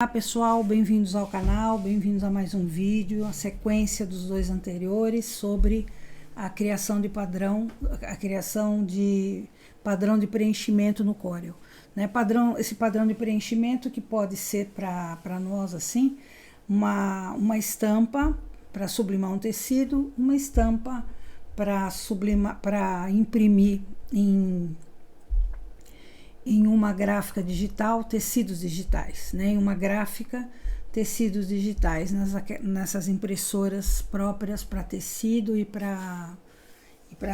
Olá pessoal, bem-vindos ao canal, bem-vindos a mais um vídeo, a sequência dos dois anteriores sobre a criação de padrão, padrão de preenchimento no Corel, né? Esse padrão de preenchimento que pode ser para nós assim, uma estampa para sublimar um tecido, uma estampa para imprimir em uma gráfica digital, tecidos digitais, né? Em uma gráfica, tecidos digitais, nessas impressoras próprias para tecido e para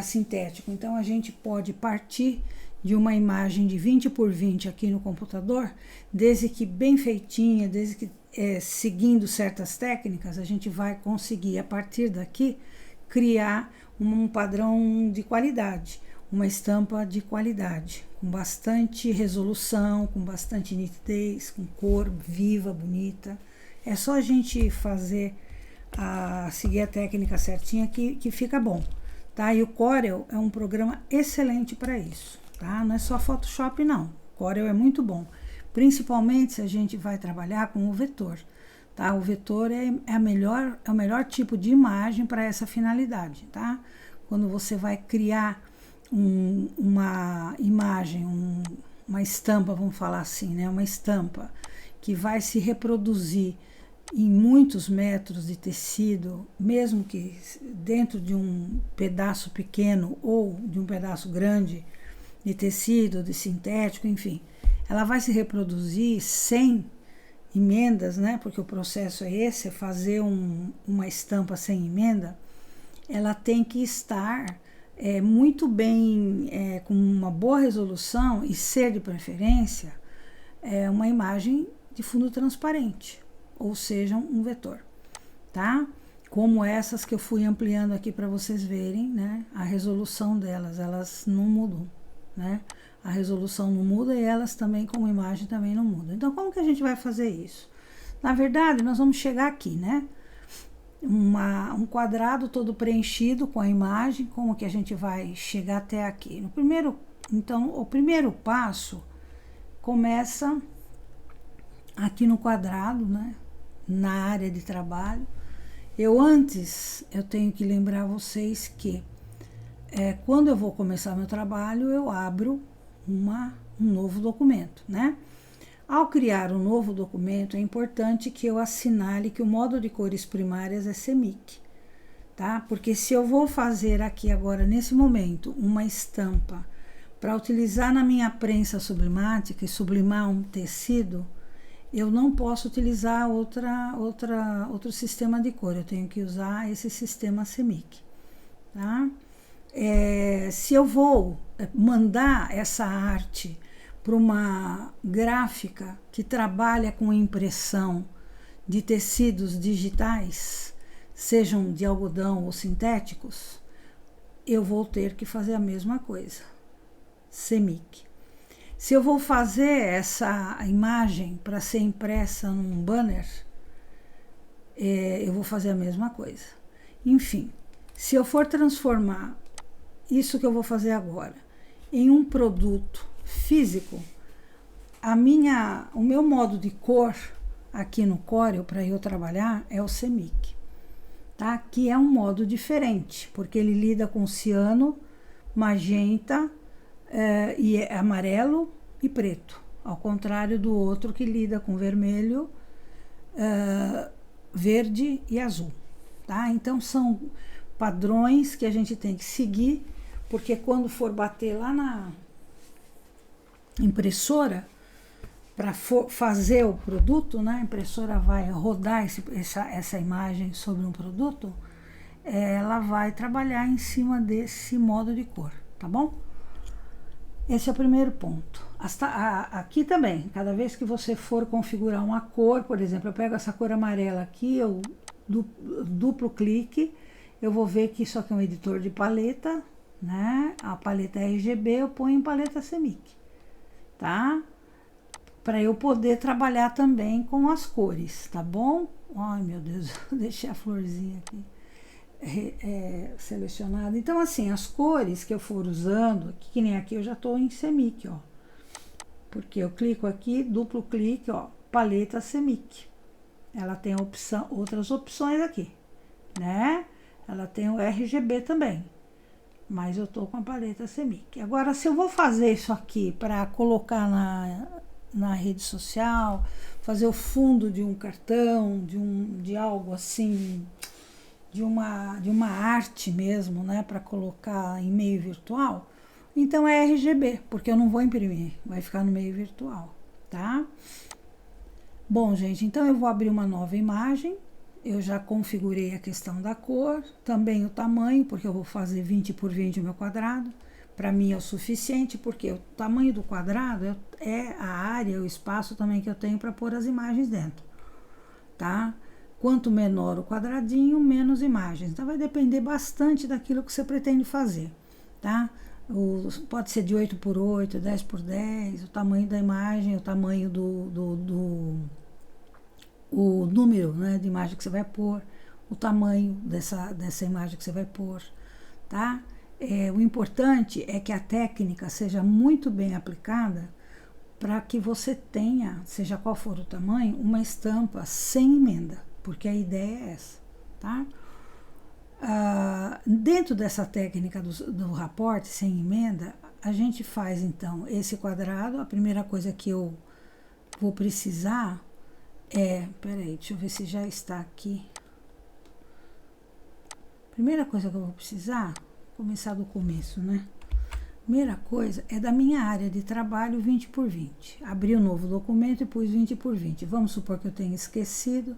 sintético. Então, a gente pode partir de uma imagem de 20 por 20 aqui no computador, desde que bem feitinha, desde que seguindo certas técnicas, a gente vai conseguir, a partir daqui, criar um padrão de qualidade, uma estampa de qualidade, com bastante resolução, com bastante nitidez, com cor viva, bonita. É só a gente seguir a técnica certinha que fica bom, tá? E o Corel é um programa excelente para isso, tá? Não é só Photoshop não, o Corel é muito bom, principalmente se a gente vai trabalhar com o vetor, tá? O vetor é o melhor tipo de imagem para essa finalidade, tá? Quando você vai criar uma imagem, uma estampa, vamos falar assim, né? Uma estampa que vai se reproduzir em muitos metros de tecido, mesmo que dentro de um pedaço pequeno ou de um pedaço grande de tecido, de sintético, enfim, ela vai se reproduzir sem emendas, né? Porque o processo é esse, é fazer uma estampa sem emenda. Ela tem que estar muito bem, com uma boa resolução e ser de preferência uma imagem de fundo transparente, ou seja, um vetor, tá? Como essas que eu fui ampliando aqui para vocês verem, né? A resolução delas, elas não mudam, né? A resolução não muda e elas também, como imagem, também não mudam. Então, como que a gente vai fazer isso? Na verdade, nós vamos chegar aqui, né? Um quadrado todo preenchido com a imagem, como que a gente vai chegar até aqui? Então, o primeiro passo começa aqui no quadrado, né? Na área de trabalho. Eu tenho que lembrar vocês que quando eu vou começar meu trabalho, eu abro um novo documento, né? Ao criar um novo documento, é importante que eu assinale que o modo de cores primárias é CMYK, tá? Porque se eu vou fazer aqui agora, nesse momento, uma estampa para utilizar na minha prensa sublimática e sublimar um tecido, eu não posso utilizar outro sistema de cor, eu tenho que usar esse sistema CMYK, tá? Se eu vou mandar essa arte para uma gráfica que trabalha com impressão de tecidos digitais, sejam de algodão ou sintéticos, eu vou ter que fazer a mesma coisa, CMYK. Se eu vou fazer essa imagem para ser impressa num banner, eu vou fazer a mesma coisa. Enfim, se eu for transformar isso que eu vou fazer agora em um produto físico, o meu modo de cor aqui no Corel para eu trabalhar é o CMYK, tá? Que é um modo diferente, porque ele lida com ciano, magenta e amarelo e preto, ao contrário do outro que lida com vermelho, verde e azul, tá? Então são padrões que a gente tem que seguir, porque quando for bater lá na impressora para fazer o produto, né? A impressora vai rodar essa imagem sobre um produto, ela vai trabalhar em cima desse modo de cor, tá bom? Esse é o primeiro ponto. Aqui também, cada vez que você for configurar uma cor, por exemplo, eu pego essa cor amarela aqui, eu duplo clique, eu vou ver que isso aqui é um editor de paleta, né? A paleta RGB eu ponho em paleta CMYK, tá? Para eu poder trabalhar também com as cores, tá bom? Ai, meu Deus, deixei a florzinha aqui selecionada. Então, assim, as cores que eu for usando, que nem aqui eu já tô em CMYK, ó. Porque eu clico aqui, duplo clique, ó, paleta CMYK. Ela tem outras opções aqui, né? Ela tem o RGB também, mas eu tô com a paleta CMYK. Agora, se eu vou fazer isso aqui para colocar na rede social, fazer o fundo de um cartão, de algo assim, de uma arte mesmo, né, para colocar em meio virtual, então é RGB, porque eu não vou imprimir, vai ficar no meio virtual, tá? Bom, gente, então eu vou abrir uma nova imagem. Eu já configurei a questão da cor, também o tamanho, porque eu vou fazer 20 por 20 o meu quadrado. Para mim é o suficiente, porque o tamanho do quadrado é a área, o espaço também que eu tenho para pôr as imagens dentro, tá? Quanto menor o quadradinho, menos imagens. Então, vai depender bastante daquilo que você pretende fazer, tá? Pode ser de 8 por 8, 10 por 10, o tamanho da imagem, o tamanho o número, né, de imagem que você vai pôr, o tamanho dessa imagem que você vai pôr, tá? O importante é que a técnica seja muito bem aplicada para que você tenha, seja qual for o tamanho, uma estampa sem emenda, porque a ideia é essa, tá? Dentro dessa técnica do raporte sem emenda, a gente faz então esse quadrado. A primeira coisa que eu vou precisar peraí, deixa eu ver se já está aqui. Primeira coisa que eu vou precisar, começar do começo, né? Primeira coisa é da minha área de trabalho 20 por 20. Abri um novo documento e pus 20 por 20. Vamos supor que eu tenha esquecido.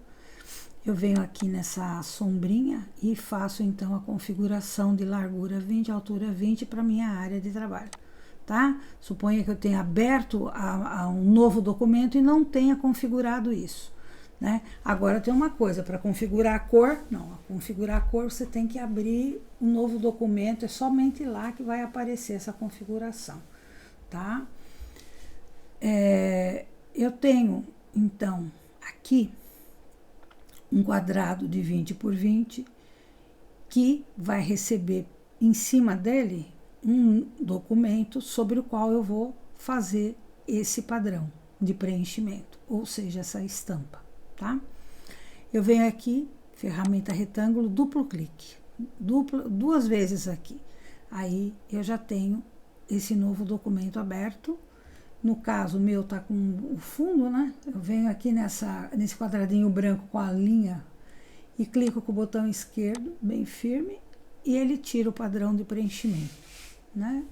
Eu venho aqui nessa sombrinha e faço então a configuração de largura 20, altura 20 para minha área de trabalho, tá? Suponha que eu tenha aberto a um novo documento e não tenha configurado isso, né? Agora tem uma coisa, para configurar a cor, configurar a cor você tem que abrir um novo documento, é somente lá que vai aparecer essa configuração, tá? Eu tenho então aqui um quadrado de 20 por 20 que vai receber em cima dele um documento sobre o qual eu vou fazer esse padrão de preenchimento, ou seja, essa estampa, tá? Eu venho aqui, ferramenta retângulo, duplo clique, duas vezes aqui, aí eu já tenho esse novo documento aberto. No caso, o meu tá com o fundo, né? Eu venho aqui nesse quadradinho branco com a linha e clico com o botão esquerdo, bem firme, e ele tira o padrão de preenchimento, né?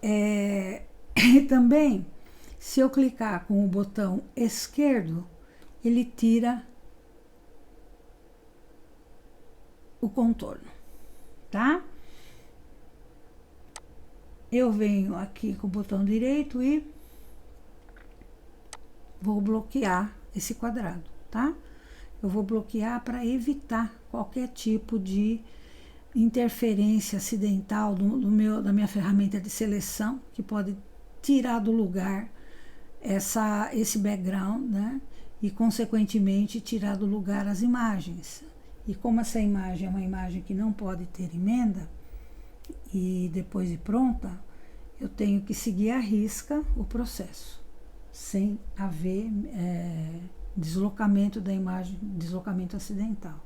E também, se eu clicar com o botão esquerdo, ele tira o contorno, tá? Eu venho aqui com o botão direito e vou bloquear esse quadrado, tá? Eu vou bloquear para evitar qualquer tipo de interferência acidental da minha ferramenta de seleção, que pode tirar do lugar esse background, né? E, consequentemente, tirar do lugar as imagens. E como essa imagem é uma imagem que não pode ter emenda, e depois de pronta, eu tenho que seguir à risca o processo, sem haver deslocamento da imagem, deslocamento acidental.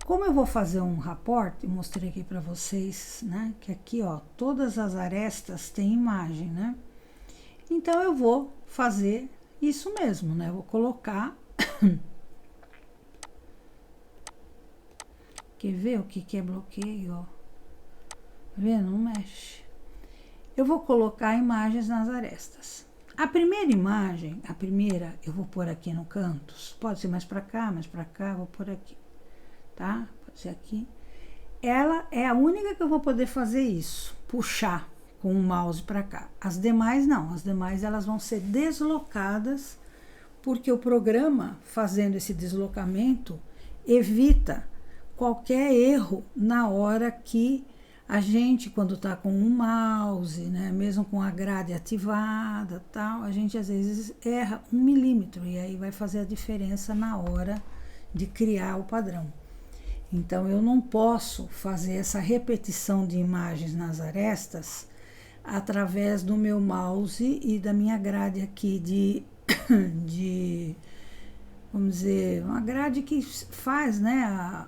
Como eu vou fazer um raporte, mostrei aqui para vocês, né, que aqui, ó, todas as arestas têm imagem, né? Então, eu vou fazer isso mesmo, né? Eu vou colocar... Quer ver o que é bloqueio, ó? Tá vendo? Não mexe. Eu vou colocar imagens nas arestas. A primeira imagem, eu vou pôr aqui no canto. Pode ser mais para cá, vou pôr aqui, tá? Pode ser aqui. Ela é a única que eu vou poder fazer isso, puxar com o mouse para cá. As demais não, as demais elas vão ser deslocadas, porque o programa, fazendo esse deslocamento, evita qualquer erro na hora que a gente, quando está com um mouse, né, mesmo com a grade ativada, tal, a gente às vezes erra 1 milímetro e aí vai fazer a diferença na hora de criar o padrão. Então, eu não posso fazer essa repetição de imagens nas arestas através do meu mouse e da minha grade aqui de de, vamos dizer, uma grade que faz, né,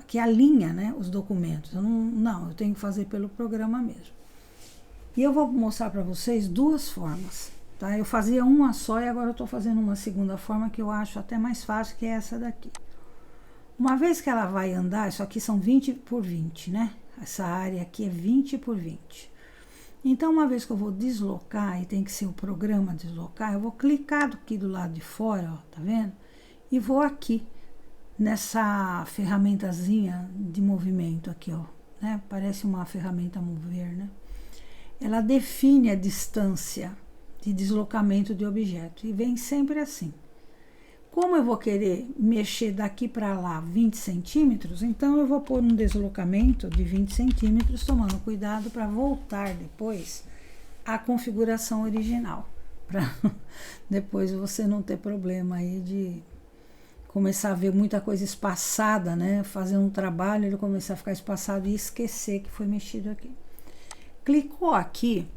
que alinha, né, os documentos. Eu tenho que fazer pelo programa mesmo. E eu vou mostrar para vocês duas formas, tá? Eu fazia uma só e agora eu estou fazendo uma segunda forma que eu acho até mais fácil, que é essa daqui. Uma vez que ela vai andar, isso aqui são 20 por 20, né? Essa área aqui é 20 por 20. Então, uma vez que eu vou deslocar, e tem que ser o programa deslocar, eu vou clicar aqui do lado de fora, ó, tá vendo? E vou aqui, nessa ferramentazinha de movimento aqui, ó, né? Parece uma ferramenta mover, né? Ela define a distância de deslocamento de objeto, e vem sempre assim. Como eu vou querer mexer daqui para lá 20 centímetros, então eu vou pôr um deslocamento de 20 centímetros, tomando cuidado para voltar depois à configuração original, para depois você não ter problema aí de começar a ver muita coisa espaçada, né? Fazer um trabalho, ele começar a ficar espaçado e esquecer que foi mexido aqui. Clicou aqui,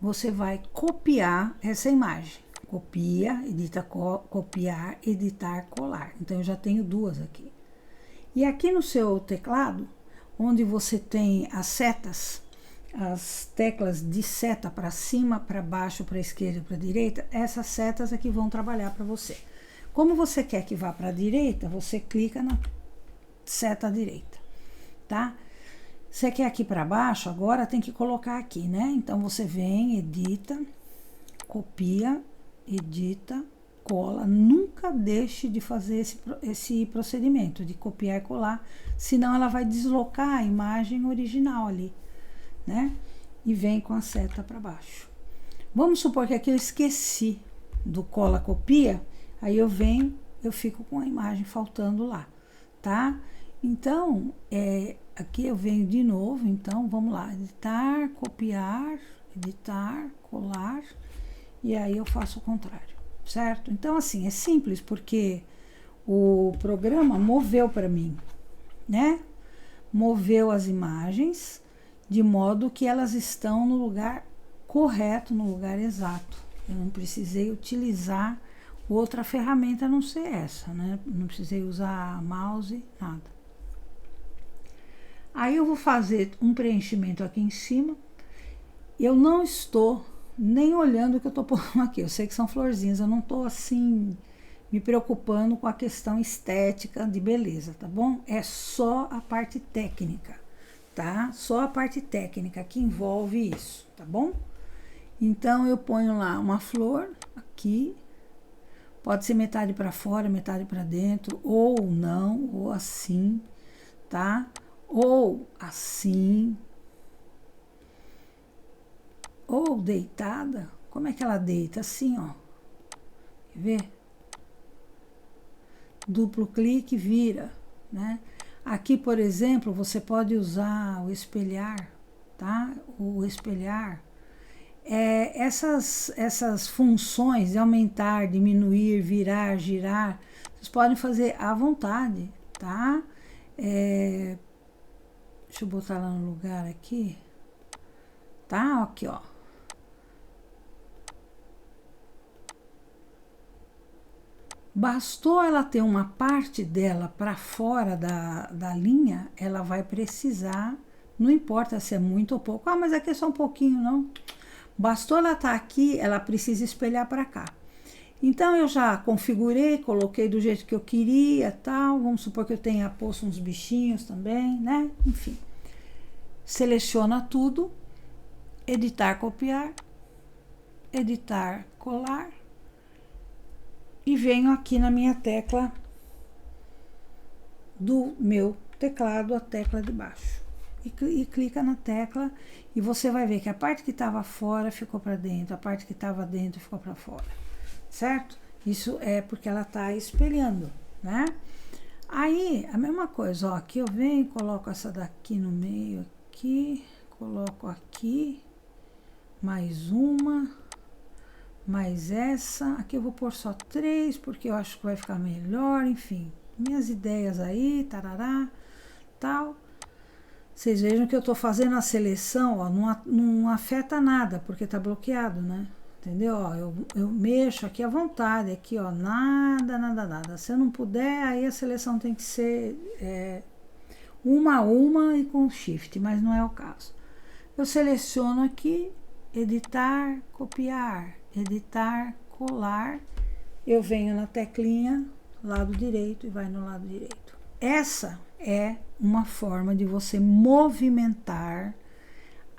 você vai copiar essa imagem. Copia, edita, copiar, editar, colar. Então, eu já tenho duas aqui. E aqui no seu teclado, onde você tem as setas, as teclas de seta para cima, para baixo, para esquerda e para direita, essas setas aqui vão trabalhar para você. Como você quer que vá para a direita, você clica na seta direita, tá? Você quer aqui para baixo, agora tem que colocar aqui, né? Então, você vem, edita, copia, edita, cola. Nunca deixe de fazer esse procedimento de copiar e colar, senão ela vai deslocar a imagem original ali, né? E vem com a seta para baixo. Vamos supor que aqui eu esqueci do cola copia, aí eu venho, eu fico com a imagem faltando lá, tá? Então, aqui eu venho de novo, então vamos lá, editar, copiar, editar, colar. E aí eu faço o contrário, certo? Então, assim, é simples, porque o programa moveu para mim, né? Moveu as imagens de modo que elas estão no lugar correto, no lugar exato. Eu não precisei utilizar outra ferramenta a não ser essa, né? Não precisei usar mouse, nada. Aí eu vou fazer um preenchimento aqui em cima. Eu não estou nem olhando o que eu tô pondo aqui. Eu sei que são florzinhas, eu não tô assim me preocupando com a questão estética de beleza, tá bom? É só a parte técnica, tá? Só a parte técnica que envolve isso, tá bom? Então eu ponho lá uma flor aqui, pode ser metade para fora, metade para dentro, ou não, ou assim, tá? Ou assim, ou deitada. Como é que ela deita? Assim, ó. Quer ver? Duplo clique, vira, né? Aqui, por exemplo, você pode usar o espelhar, tá? O espelhar. Essas funções de aumentar, diminuir, virar, girar, vocês podem fazer à vontade, tá? Deixa eu botar lá no lugar aqui. Tá? Aqui, ó. Bastou ela ter uma parte dela para fora da linha, ela vai precisar, não importa se é muito ou pouco, mas aqui é só um pouquinho, não. Bastou ela estar aqui, ela precisa espelhar para cá. Então, eu já configurei, coloquei do jeito que eu queria, tal. Vamos supor que eu tenha posto uns bichinhos também, né? Enfim. Seleciona tudo, editar, copiar, editar, colar. E venho aqui na minha tecla do meu teclado, a tecla de baixo. E clica na tecla e você vai ver que a parte que estava fora ficou para dentro, a parte que estava dentro ficou para fora, certo? Isso é porque ela está espelhando, né? Aí, a mesma coisa, ó, aqui eu venho, coloco essa daqui no meio aqui, coloco aqui, mais uma, mais essa, aqui eu vou pôr só 3, porque eu acho que vai ficar melhor, enfim, minhas ideias aí, tarará, tal. Vocês vejam que eu tô fazendo a seleção, ó, não afeta nada, porque tá bloqueado, né? Entendeu? Ó, eu mexo aqui à vontade, aqui, ó, nada, nada, nada. Se eu não puder, aí a seleção tem que ser uma a uma e com shift, mas não é o caso. Eu seleciono aqui, editar, copiar, editar, colar. Eu venho na teclinha, lado direito, e vai no lado direito. Essa é uma forma de você movimentar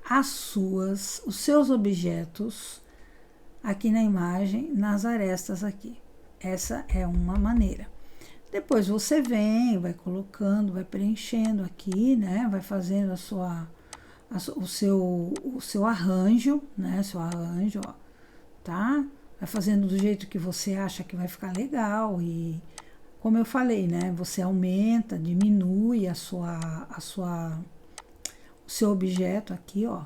os seus objetos aqui na imagem, nas arestas aqui. Essa é uma maneira. Depois você vem, vai colocando, vai preenchendo aqui, né? Vai fazendo o seu arranjo, né? Seu arranjo, ó, tá? Vai fazendo do jeito que você acha que vai ficar legal e, como eu falei, né? Você aumenta, diminui o seu objeto aqui, ó.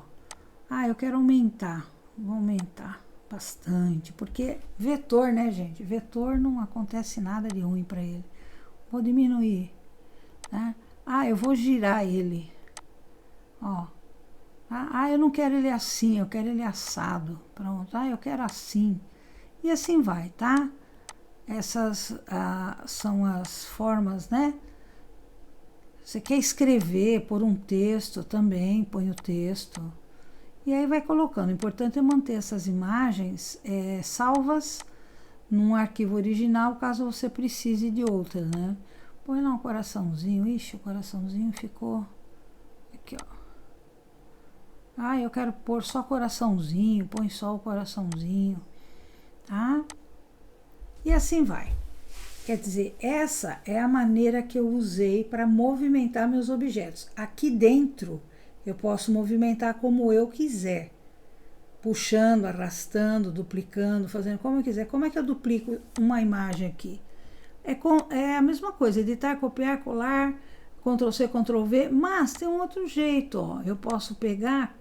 Ah, eu quero aumentar. Vou aumentar bastante, porque vetor, né, gente? Vetor não acontece nada de ruim para ele. Vou diminuir, né? Ah, eu vou girar ele, ó. Ah, eu não quero ele assim, eu quero ele assado. Pronto, eu quero assim. E assim vai, tá? Essas são as formas, né? Você quer escrever, pôr um texto também, põe o texto. E aí vai colocando. O importante é manter essas imagens salvas num arquivo original, caso você precise de outras, né? Põe lá um coraçãozinho. Ixi, o coraçãozinho ficou aqui, ó. Ah, eu quero pôr só coraçãozinho. Põe só o coraçãozinho, tá? E assim vai. Quer dizer, essa é a maneira que eu usei para movimentar meus objetos. Aqui dentro, eu posso movimentar como eu quiser. Puxando, arrastando, duplicando, fazendo como eu quiser. Como é que eu duplico uma imagem aqui? É a mesma coisa, editar, copiar, colar, Ctrl+C, Ctrl+V, mas tem um outro jeito, ó. Eu posso pegar,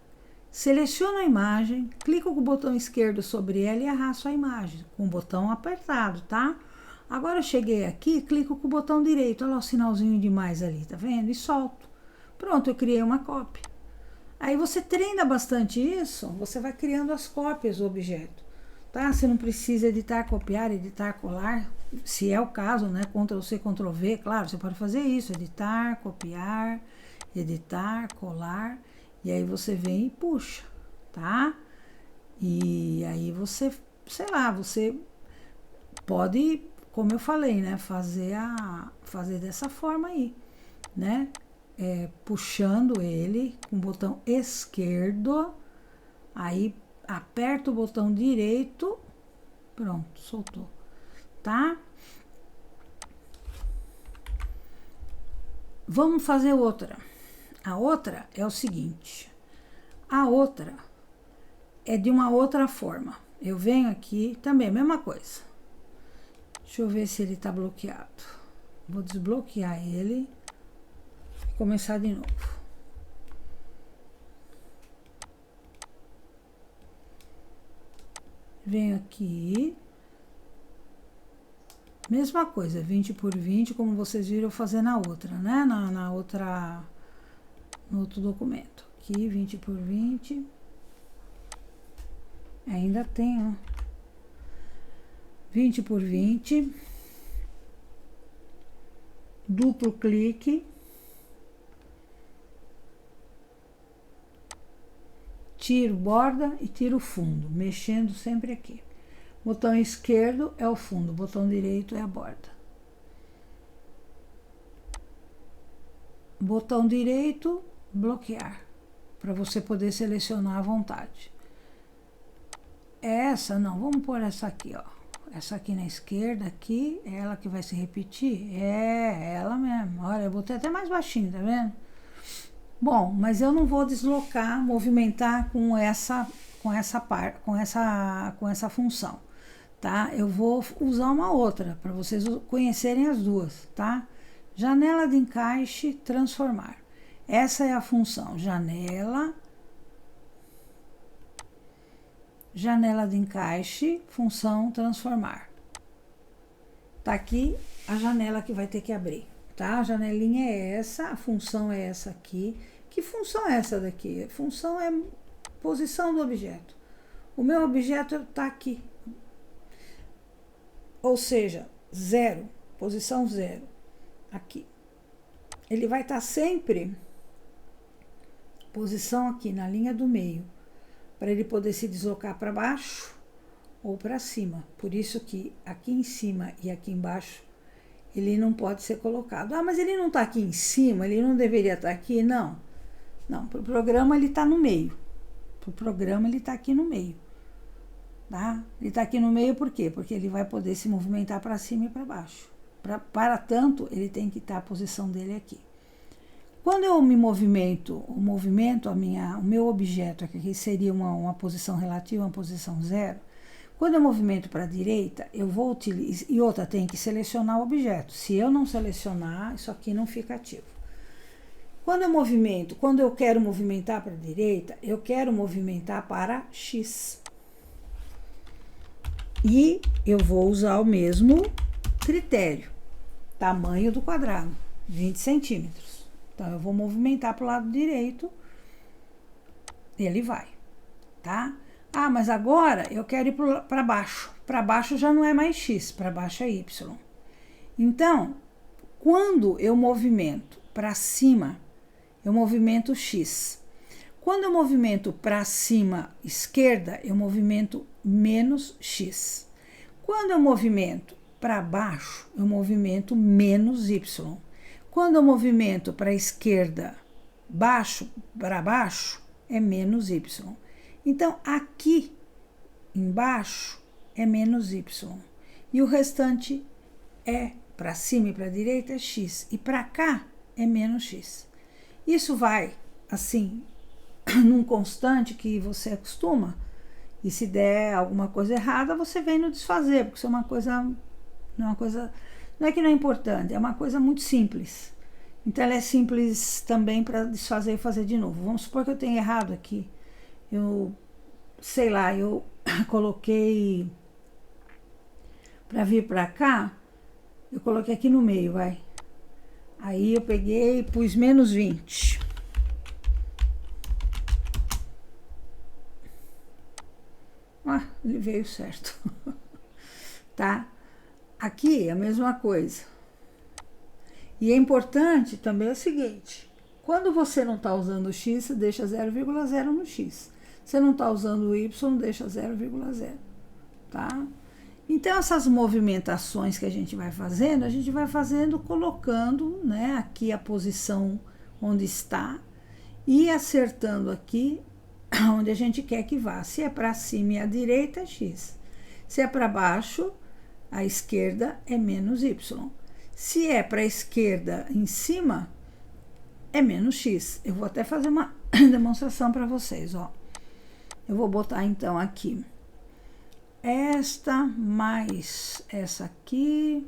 seleciono a imagem, clico com o botão esquerdo sobre ela e arrasto a imagem, com o botão apertado, tá? Agora eu cheguei aqui, clico com o botão direito, olha lá o sinalzinho de mais ali, tá vendo? E solto. Pronto, eu criei uma cópia. Aí você treina bastante isso, você vai criando as cópias do objeto, tá? Você não precisa editar, copiar, editar, colar, se é o caso, né? Ctrl+C, Ctrl+V, claro, você pode fazer isso, editar, copiar, editar, colar, e aí você vem e puxa, tá? E aí você, sei lá, você pode, como eu falei, né? Fazer dessa forma aí, né? Puxando ele com o botão esquerdo, aí aperta o botão direito, pronto, soltou, tá? Vamos fazer outra. A outra é o seguinte, a outra é de uma outra forma. Eu venho aqui, também, mesma coisa. Deixa eu ver se ele tá bloqueado. Vou desbloquear ele. Começar de novo. Venho aqui. Mesma coisa, 20 por 20, como vocês viram eu fazer na outra, né? No outro documento. Aqui, 20 por 20. Ainda tem, ó. 20 por 20. Duplo clique. Tiro borda e tiro fundo, mexendo sempre aqui. Botão esquerdo é o fundo, botão direito é a borda. Botão direito, bloquear, para você poder selecionar à vontade. Essa não, vamos pôr essa aqui, ó. Essa aqui na esquerda, aqui, é ela que vai se repetir? É ela mesmo. Olha, eu botei até mais baixinho, tá vendo? Bom, mas eu não vou deslocar, movimentar com essa função, tá? Eu vou usar uma outra para vocês conhecerem as duas, tá? Janela de encaixe, transformar. Essa é a função, janela de encaixe, função transformar. Tá aqui a janela que vai ter que abrir. Tá? A janelinha é essa, a função é essa aqui. Que função é essa daqui? A função é posição do objeto. O meu objeto está aqui. Ou seja, 0, posição 0, aqui. Ele vai estar sempre posição aqui, na linha do meio, para ele poder se deslocar para baixo ou para cima. Por isso que aqui em cima e aqui embaixo, ele não pode ser colocado. Ah, mas ele não está aqui em cima, ele não deveria estar aqui? Não. Não, para o programa ele está no meio. Para o programa ele está aqui no meio. Tá? Ele está aqui no meio por quê? Porque ele vai poder se movimentar para cima e para baixo. Para tanto, ele tem que estar a posição dele aqui. Quando eu me movimento, o meu objeto aqui seria uma posição relativa, uma posição 0. Quando eu movimento para a direita, eu vou utilizar, e outra, tem que selecionar o objeto. Se eu não selecionar, isso aqui não fica ativo. Quando eu quero movimentar para a direita, eu quero movimentar para X. E eu vou usar o mesmo critério, tamanho do quadrado, 20 centímetros. Então, eu vou movimentar para o lado direito, ele vai, tá? Ah, mas agora eu quero ir para baixo. Para baixo já não é mais X, para baixo é Y. Então, quando eu movimento para cima, eu movimento X. Quando eu movimento para cima, esquerda, eu movimento menos X. Quando eu movimento para baixo, eu movimento menos Y. Quando eu movimento para a esquerda, para baixo, é menos Y. Então, aqui embaixo é menos Y. E o restante é para cima e para a direita é X. E para cá é menos X. Isso vai, assim, num constante que você acostuma. E se der alguma coisa errada, você vem no desfazer, porque isso é uma coisa, não é que não é importante, é uma coisa muito simples. Então ela é simples também para desfazer e fazer de novo. Vamos supor que eu tenha errado aqui. Eu coloquei para vir para cá, eu coloquei aqui no meio, vai. Aí eu peguei e pus menos 20. Ah, ele veio certo. Tá? Aqui é a mesma coisa. E é importante também o seguinte, quando você não está usando o X, você deixa 0,0 no X. Você não está usando o Y, deixa 0,0, tá? Então, essas movimentações que a gente vai fazendo colocando, né, aqui a posição onde está e acertando aqui onde a gente quer que vá. Se é para cima e à direita, é X. Se é para baixo, à esquerda, é menos Y. Se é para a esquerda em cima, é menos X. Eu vou até fazer uma demonstração para vocês, ó. Eu vou botar, então, aqui esta mais essa aqui,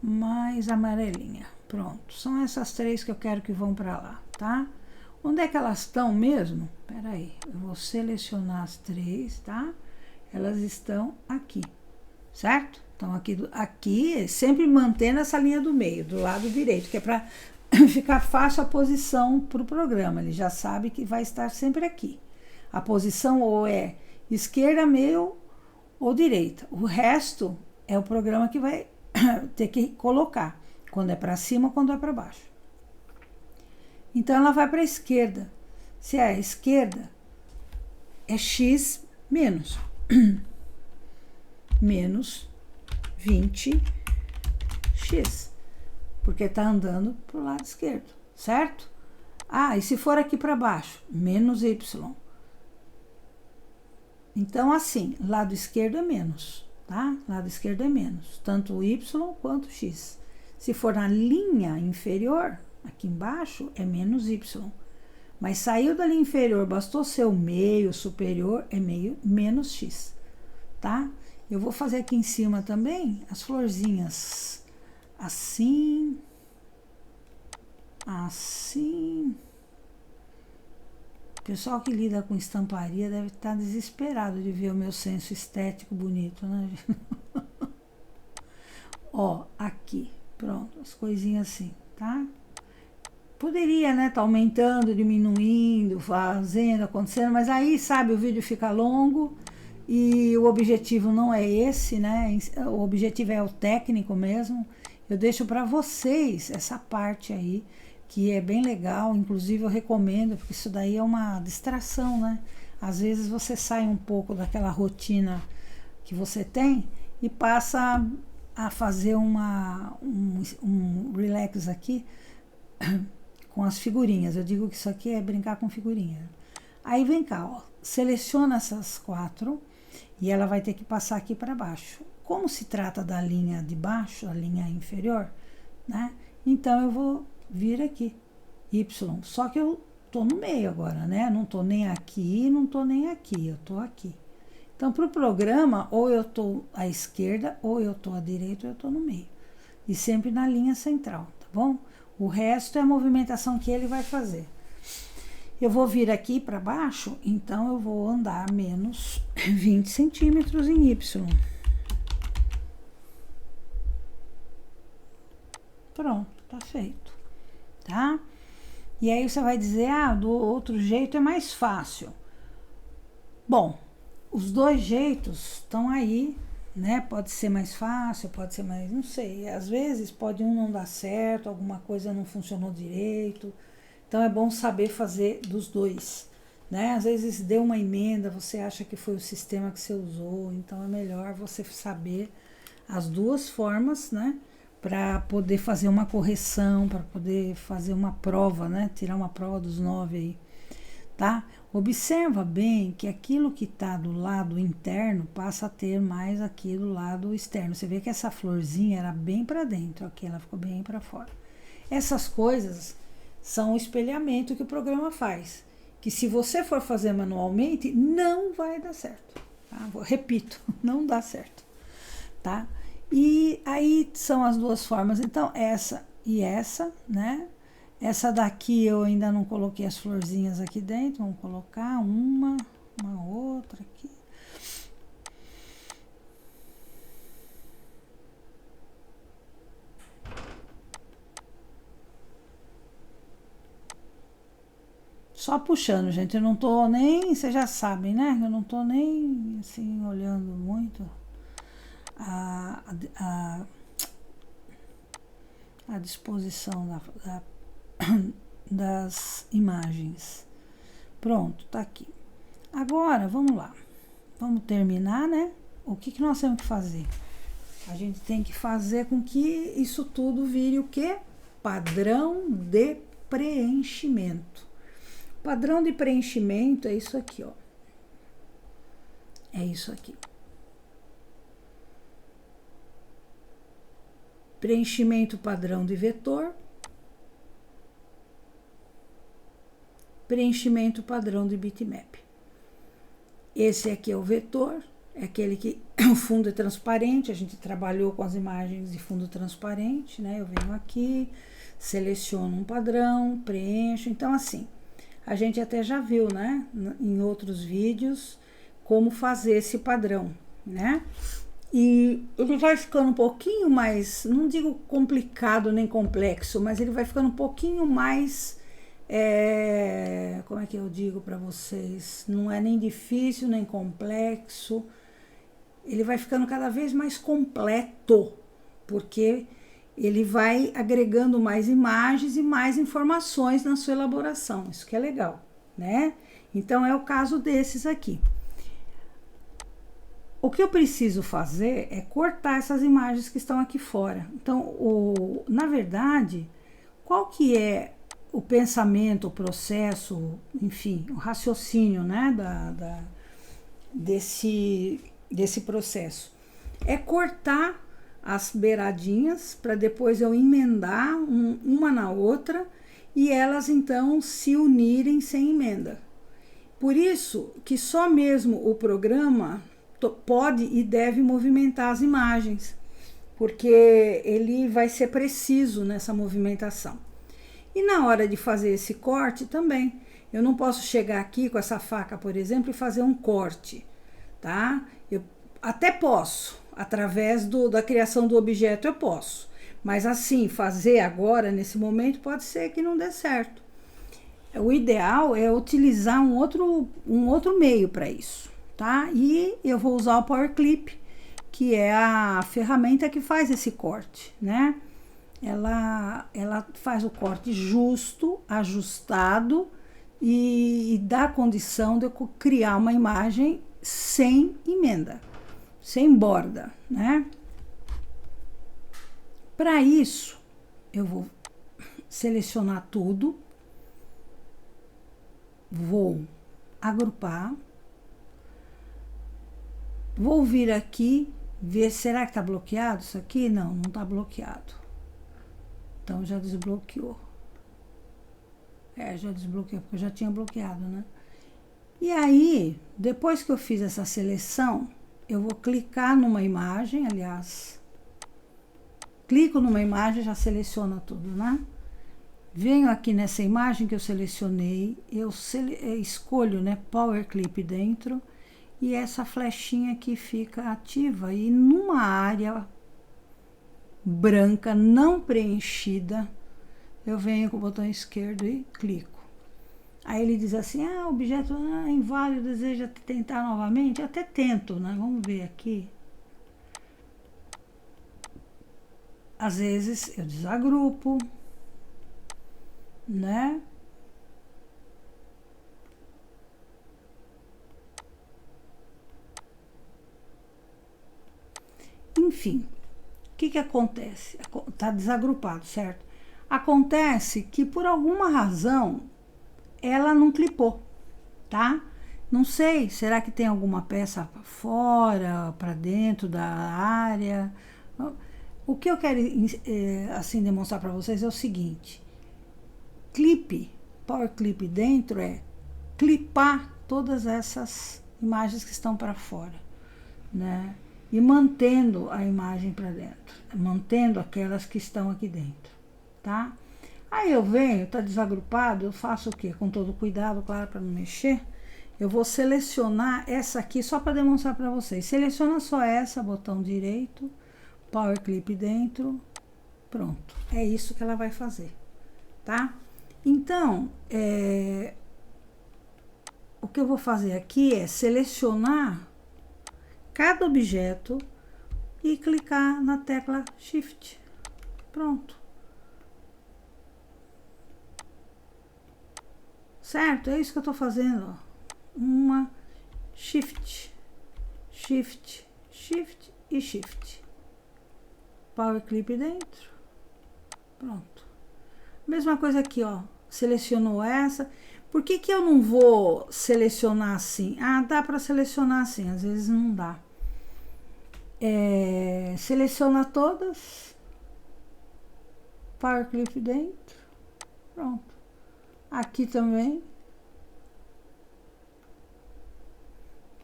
mais a amarelinha. Pronto, são essas três que eu quero que vão para lá, tá? Onde é que elas estão mesmo? Pera aí, eu vou selecionar as três, tá? Elas estão aqui, certo? Então, aqui sempre mantendo essa linha do meio, do lado direito, que é para ficar fácil a posição para o programa. Ele já sabe que vai estar sempre aqui. A posição ou é esquerda, meio ou direita. O resto é o programa que vai ter que colocar, quando é para cima ou quando é para baixo. Então, ela vai para a esquerda. Se é a esquerda, é X menos. Menos 20x. Porque está andando para o lado esquerdo, certo? Ah, e se for aqui para baixo? Menos Y. Então, assim, lado esquerdo é menos, tá? Lado esquerdo é menos, tanto o Y quanto o X. Se for na linha inferior, aqui embaixo, é menos Y. Mas saiu da linha inferior, bastou ser o meio superior, é menos X, tá? Eu vou fazer aqui em cima também as florzinhas. Assim. Assim. O pessoal que lida com estamparia deve estar desesperado de ver o meu senso estético bonito, né? Ó, aqui. Pronto, as coisinhas assim, tá? poderia, né, tá aumentando, diminuindo, fazendo, acontecendo, mas aí, sabe, o vídeo fica longo e o objetivo não é esse, né? O objetivo é o técnico mesmo. Eu deixo para vocês essa parte aí, que é bem legal, inclusive eu recomendo, porque isso daí é uma distração, né? Às vezes você sai um pouco daquela rotina que você tem e passa a fazer um relax aqui com as figurinhas. Eu digo que isso aqui é brincar com figurinha. Aí vem cá, ó, seleciona essas 4 e ela vai ter que passar aqui para baixo. Como se trata da linha de baixo, a linha inferior, né? Então eu vou vir aqui, Y. Só que eu tô no meio agora, né? Não tô nem aqui, não tô nem aqui, eu tô aqui. Então, para o programa, ou eu tô à esquerda, ou eu tô à direita, ou eu tô no meio. E sempre na linha central, tá bom? O resto é a movimentação que ele vai fazer. Eu vou vir aqui para baixo, então eu vou andar menos 20 centímetros em Y. Pronto, tá feito, tá? E aí você vai dizer, ah, do outro jeito é mais fácil. Bom, os dois jeitos estão aí, né? Pode ser mais fácil, pode ser mais, não sei. Às vezes pode um não dar certo, alguma coisa não funcionou direito. Então é bom saber fazer dos dois, né? Às vezes deu uma emenda, você acha que foi o sistema que você usou, então é melhor você saber as duas formas, né? Para poder fazer uma correção, para poder fazer uma prova, né? Tirar uma prova dos 9 aí, tá? Observa bem que aquilo que está do lado interno passa a ter mais aqui do lado externo. Você vê que essa florzinha era bem para dentro, aqui ela ficou bem para fora. Essas coisas são o espelhamento que o programa faz, que se você for fazer manualmente, não vai dar certo, tá? Repito, não dá certo, tá? E aí são as duas formas, então essa e essa, né? Essa daqui eu ainda não coloquei as florzinhas aqui dentro, vamos colocar uma outra aqui. Só puxando, gente, eu não tô nem, vocês já sabem, né? Eu não tô nem, assim, olhando muito a disposição das imagens. Pronto, tá aqui. Agora, vamos lá. Vamos terminar, né? O que nós temos que fazer? A gente tem que fazer com que isso tudo vire o quê? Padrão de preenchimento. Padrão de preenchimento é isso aqui, ó. É isso aqui. Preenchimento padrão de vetor. Preenchimento padrão de bitmap. Esse aqui é o vetor, é aquele que o fundo é transparente, a gente trabalhou com as imagens de fundo transparente, né? Eu venho aqui, seleciono um padrão, preencho, então assim, a gente até já viu, né, em outros vídeos, como fazer esse padrão, né? E ele vai ficando um pouquinho mais, não digo complicado nem complexo, mas ele vai ficando um pouquinho mais, como é que eu digo para vocês? Não é nem difícil, nem complexo. Ele vai ficando cada vez mais completo, porque ele vai agregando mais imagens e mais informações na sua elaboração. Isso que é legal, né? Então, é o caso desses aqui. O que eu preciso fazer é cortar essas imagens que estão aqui fora. Então, na verdade, qual que é o pensamento, o processo, enfim, o raciocínio, né, desse processo? É cortar as beiradinhas para depois eu emendar uma na outra e elas então se unirem sem emenda. Por isso que só mesmo o programa pode e deve movimentar as imagens, porque ele vai ser preciso nessa movimentação. E na hora de fazer esse corte também, eu não posso chegar aqui com essa faca, por exemplo, e fazer um corte, tá? Eu até posso, através da criação do objeto eu posso, Mas assim, fazer agora, nesse momento, pode ser que não dê certo. O ideal é utilizar um outro meio para isso, tá? E eu vou usar o Power Clip, que é a ferramenta que faz esse corte, né? Ela faz o corte justo, ajustado e dá condição de eu criar uma imagem sem emenda, sem borda, né? Para isso, eu vou selecionar tudo, vou agrupar, vou vir aqui, ver, será que está bloqueado isso aqui? Não, não está bloqueado. Então, já desbloqueou. Já desbloqueou, porque eu já tinha bloqueado, né? E aí, depois que eu fiz essa seleção, eu vou clicar numa imagem, aliás, clico numa imagem, já seleciona tudo, né? Venho aqui nessa imagem que eu selecionei, eu escolho, né, Power Clip dentro, e essa flechinha aqui fica ativa. E numa área branca não preenchida, eu venho com o botão esquerdo e clico. Aí ele diz assim, o objeto é inválido, deseja tentar novamente? Eu até tento, né? Vamos ver aqui. Às vezes eu desagrupo, né? Enfim, o que acontece? Tá desagrupado, certo? Acontece que por alguma razão ela não clipou, tá? Não sei, será que tem alguma peça fora, para dentro da área? O que eu quero assim demonstrar para vocês é o seguinte: clipe, Power Clip dentro é clipar todas essas imagens que estão para fora, né? E mantendo a imagem para dentro, mantendo aquelas que estão aqui dentro, tá? Aí eu venho, tá desagrupado, eu faço o quê? Com todo cuidado, claro, para não mexer. Eu vou selecionar essa aqui só para demonstrar para vocês. Seleciona só essa, botão direito, Power Clip dentro, pronto. É isso que ela vai fazer, tá? Então, o que eu vou fazer aqui é selecionar cada objeto e clicar na tecla Shift. Pronto. Certo? É isso que eu tô fazendo, ó. Shift, Shift, Shift e Shift. Power Clip dentro. Pronto. Mesma coisa aqui, ó. Selecionou essa. Por que eu não vou selecionar assim? Dá para selecionar assim, às vezes não dá. Seleciona todas. Power Clip dentro. Pronto. Aqui também.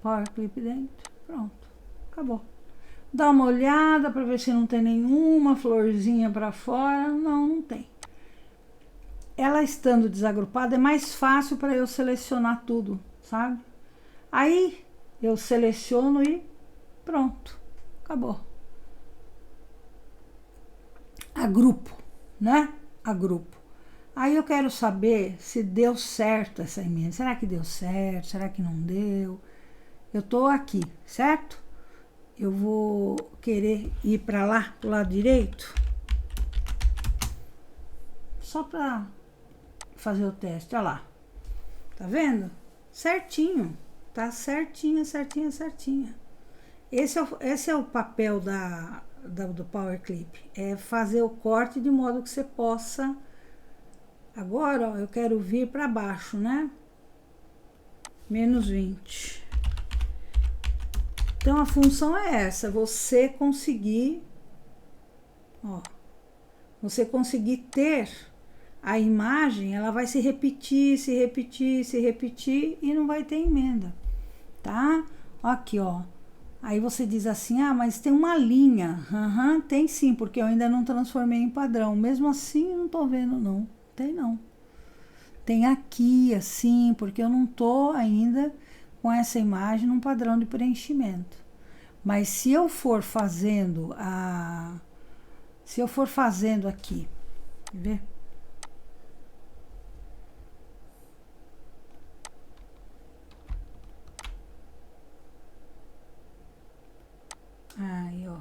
Power Clip dentro. Pronto. Acabou. Dá uma olhada para ver se não tem nenhuma florzinha para fora. Não, não tem. Ela estando desagrupada é mais fácil para eu selecionar tudo, sabe? Aí eu seleciono e pronto. Acabou. Agrupo, né? Agrupo. Aí eu quero saber se deu certo essa emenda. Será que deu certo? Será que não deu? Eu tô aqui, certo? Eu vou querer ir para lá, pro lado direito. Só para fazer o teste, olha lá. Tá vendo? Certinho. Tá certinha, certinha, certinha. Esse é o papel do Power Clip. É fazer o corte de modo que você possa... Agora, ó, eu quero vir para baixo, né? Menos 20. Então, a função é essa. Você conseguir... Ó. Você conseguir ter... A imagem, ela vai se repetir, se repetir, se repetir e não vai ter emenda, tá? Aqui, ó. Aí você diz assim, mas tem uma linha. Tem sim, porque eu ainda não transformei em padrão. Mesmo assim, eu não tô vendo, não. Tem não. Tem aqui, assim, porque eu não tô ainda com essa imagem num padrão de preenchimento. Mas se eu for fazendo Se eu for fazendo aqui, quer ver? Aí, ó.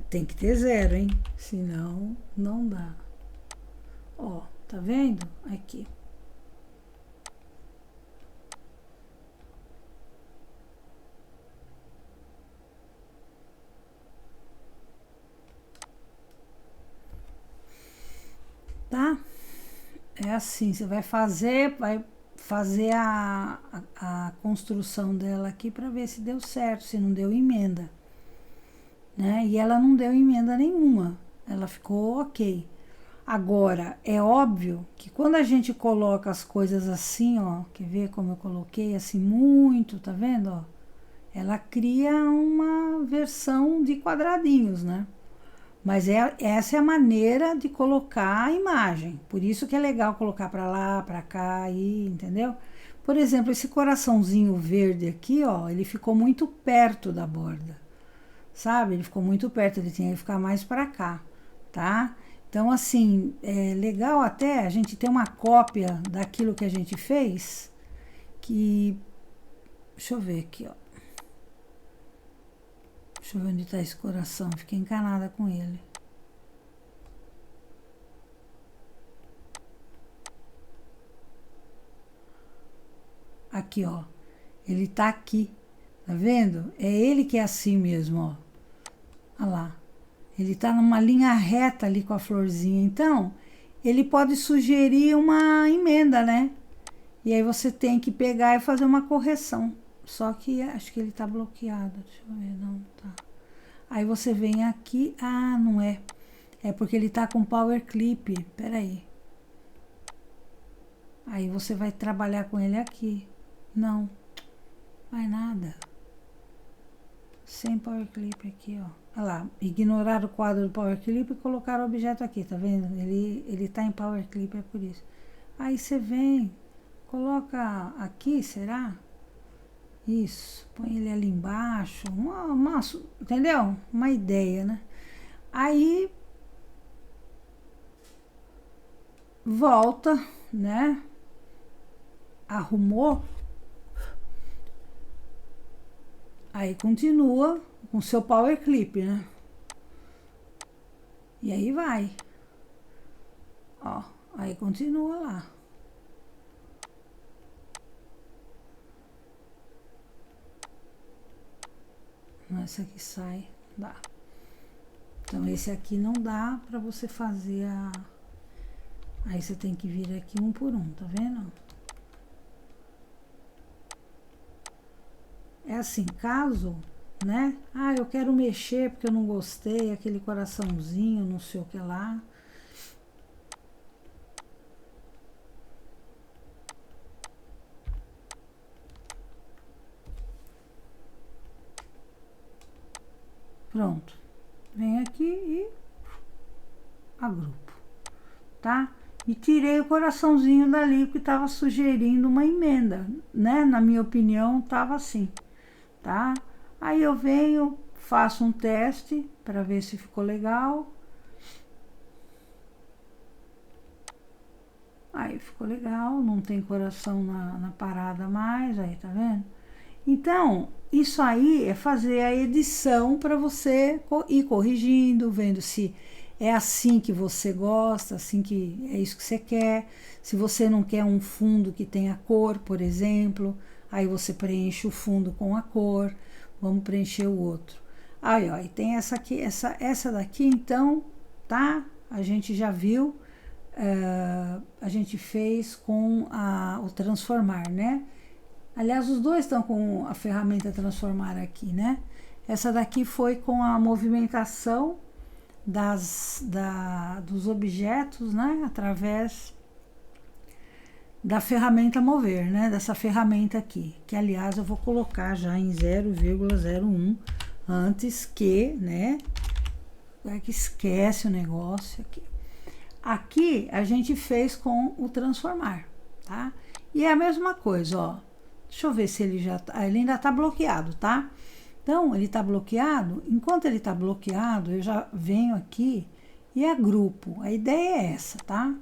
Tem que ter 0, hein? Senão, não dá. Ó, tá vendo? Aqui. Tá? É assim, você vai fazer a construção dela aqui para ver se deu certo, se não deu emenda, né? E ela não deu emenda nenhuma, ela ficou ok. Agora, é óbvio que quando a gente coloca as coisas assim, ó, quer ver como eu coloquei assim muito, tá vendo, ó? Ela cria uma versão de quadradinhos, né? Mas essa é a maneira de colocar a imagem. Por isso que é legal colocar para lá, para cá, aí, entendeu? Por exemplo, esse coraçãozinho verde aqui, ó, ele ficou muito perto da borda, sabe? Ele ficou muito perto, ele tinha que ficar mais para cá, tá? Então, assim, é legal até a gente ter uma cópia daquilo que a gente fez, que... Deixa eu ver aqui, ó. Deixa eu ver onde está esse coração. Fiquei encanada com ele. Aqui, ó. Ele tá aqui. Tá vendo? É ele que é assim mesmo, ó. Olha lá. Ele tá numa linha reta ali com a florzinha. Então, ele pode sugerir uma emenda, né? E aí você tem que pegar e fazer uma correção. Só que acho que ele tá bloqueado. Deixa eu ver, não tá. Aí você vem aqui, ah, não é. É porque ele tá com power clip, peraí. Aí você vai trabalhar com ele aqui. Não, vai nada. Sem power clip aqui, ó. Olha lá, ignorar o quadro do power clip e colocar o objeto aqui, tá vendo? Ele tá em power clip, é por isso. Aí você vem, coloca aqui, será? Isso, põe ele ali embaixo, entendeu? Uma ideia, né? Aí, volta, né? Arrumou. Aí continua com seu power clip, né? E aí vai. Ó, aí continua lá. Essa aqui sai, dá. Então, esse aqui não dá pra você fazer a... Aí você tem que vir aqui um por um, tá vendo? É assim, caso, né? Ah, eu quero mexer porque eu não gostei, aquele coraçãozinho, não sei o que lá. Pronto. Vem aqui e agrupo, tá? E tirei o coraçãozinho dali que estava sugerindo uma emenda, né? Na minha opinião, estava assim, tá? Aí eu venho, faço um teste para ver se ficou legal. Aí ficou legal, não tem coração na parada mais, aí tá vendo? Então, isso aí é fazer a edição para você ir corrigindo, vendo se é assim que você gosta, assim que é isso que você quer. Se você não quer um fundo que tenha cor, por exemplo, aí você preenche o fundo com a cor. Vamos preencher o outro. Aí, ó, e tem essa aqui, essa daqui, então, tá? A gente já viu, a gente fez com o transformar, né? Aliás, os dois estão com a ferramenta transformar aqui, né? Essa daqui foi com a movimentação dos objetos, né? Através da ferramenta mover, né? Dessa ferramenta aqui, que aliás eu vou colocar já em 0,01 antes que, né? É que esquece o negócio aqui. Aqui a gente fez com o transformar, tá? E é a mesma coisa, ó. Deixa eu ver se ele já tá... Ele ainda tá bloqueado, tá? Então, ele está bloqueado. Enquanto ele está bloqueado, eu já venho aqui e agrupo. A ideia é essa, tá?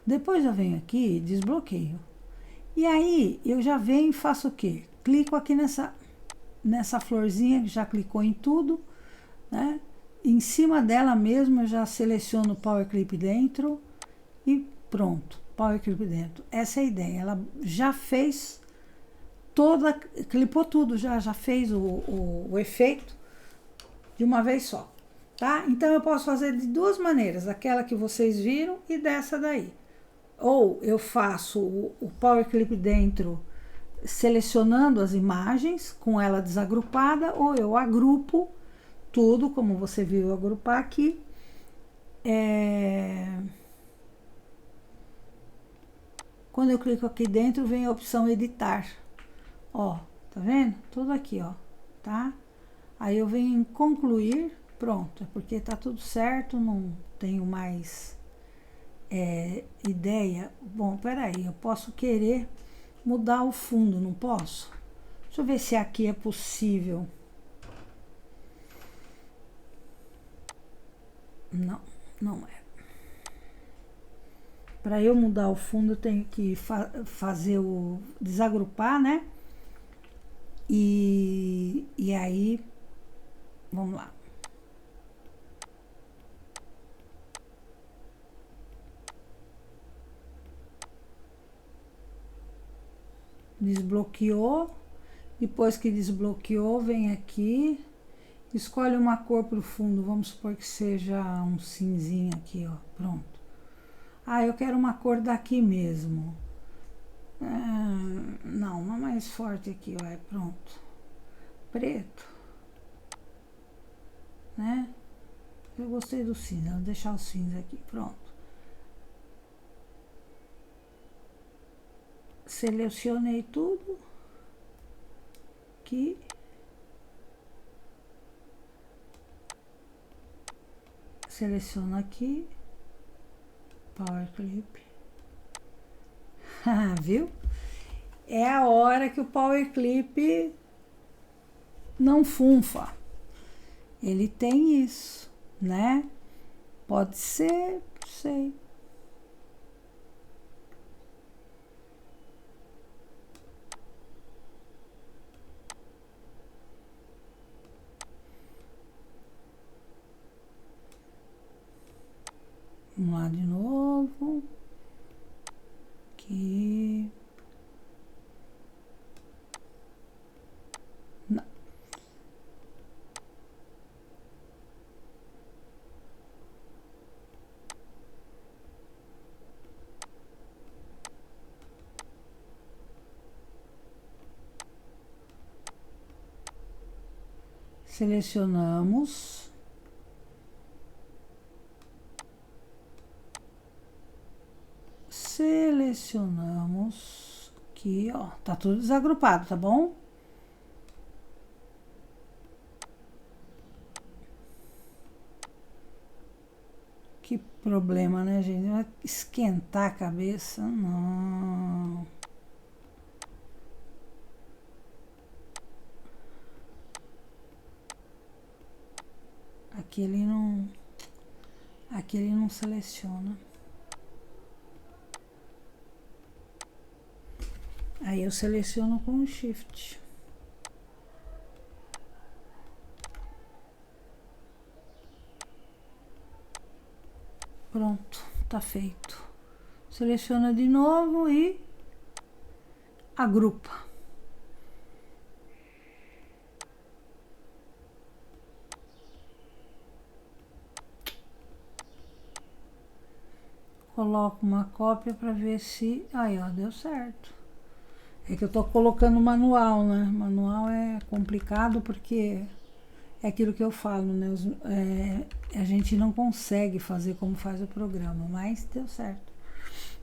Depois eu venho aqui e desbloqueio. E aí, eu já venho e faço o quê? Clico aqui nessa florzinha que já clicou em tudo, né? Em cima dela mesmo, eu já seleciono o Power Clip dentro e pronto, Power Clip dentro. Essa é a ideia. Ela já fez clipou tudo, já fez o efeito de uma vez só, tá? Então, eu posso fazer de duas maneiras, aquela que vocês viram e dessa daí. Ou eu faço o Power Clip dentro, selecionando as imagens, com ela desagrupada, ou eu agrupo tudo, como você viu agrupar aqui. Quando eu clico aqui dentro, vem a opção editar. Ó, tá vendo? Tudo aqui, ó, tá? Aí eu venho em concluir, pronto, é porque tá tudo certo, não tenho mais ideia. Bom, peraí, eu posso querer mudar o fundo, não posso? Deixa eu ver se aqui é possível. Não, não é. Para eu mudar o fundo, eu tenho que fazer o desagrupar, né? E aí, vamos lá. Desbloqueou. Depois que desbloqueou, vem aqui, escolhe uma cor para o fundo. Vamos supor que seja um cinzinho aqui, ó. Pronto. Ah, eu quero uma cor daqui mesmo. Não, uma mais forte aqui, ó. Pronto. Preto. Né? Eu gostei do cinza, vou deixar o cinza aqui. Pronto. Selecionei tudo. Aqui. Seleciono aqui. Power Clip. Viu? É a hora que o Power Clip não funfa. Ele tem isso, né? Pode ser, não sei. Vamos lá de novo. Aqui. Não. Selecionamos. Selecionamos aqui, ó, tá tudo desagrupado, tá bom? Que problema, né, gente? Vai esquentar a cabeça? Não. Aqui ele não seleciona. Aí eu seleciono com o Shift. Pronto, tá feito. Seleciona de novo e agrupa. Coloco uma cópia para ver se... Aí, ó, deu certo. É que eu tô colocando manual, né? Manual é complicado porque é aquilo que eu falo, né? A gente não consegue fazer como faz o programa, mas deu certo,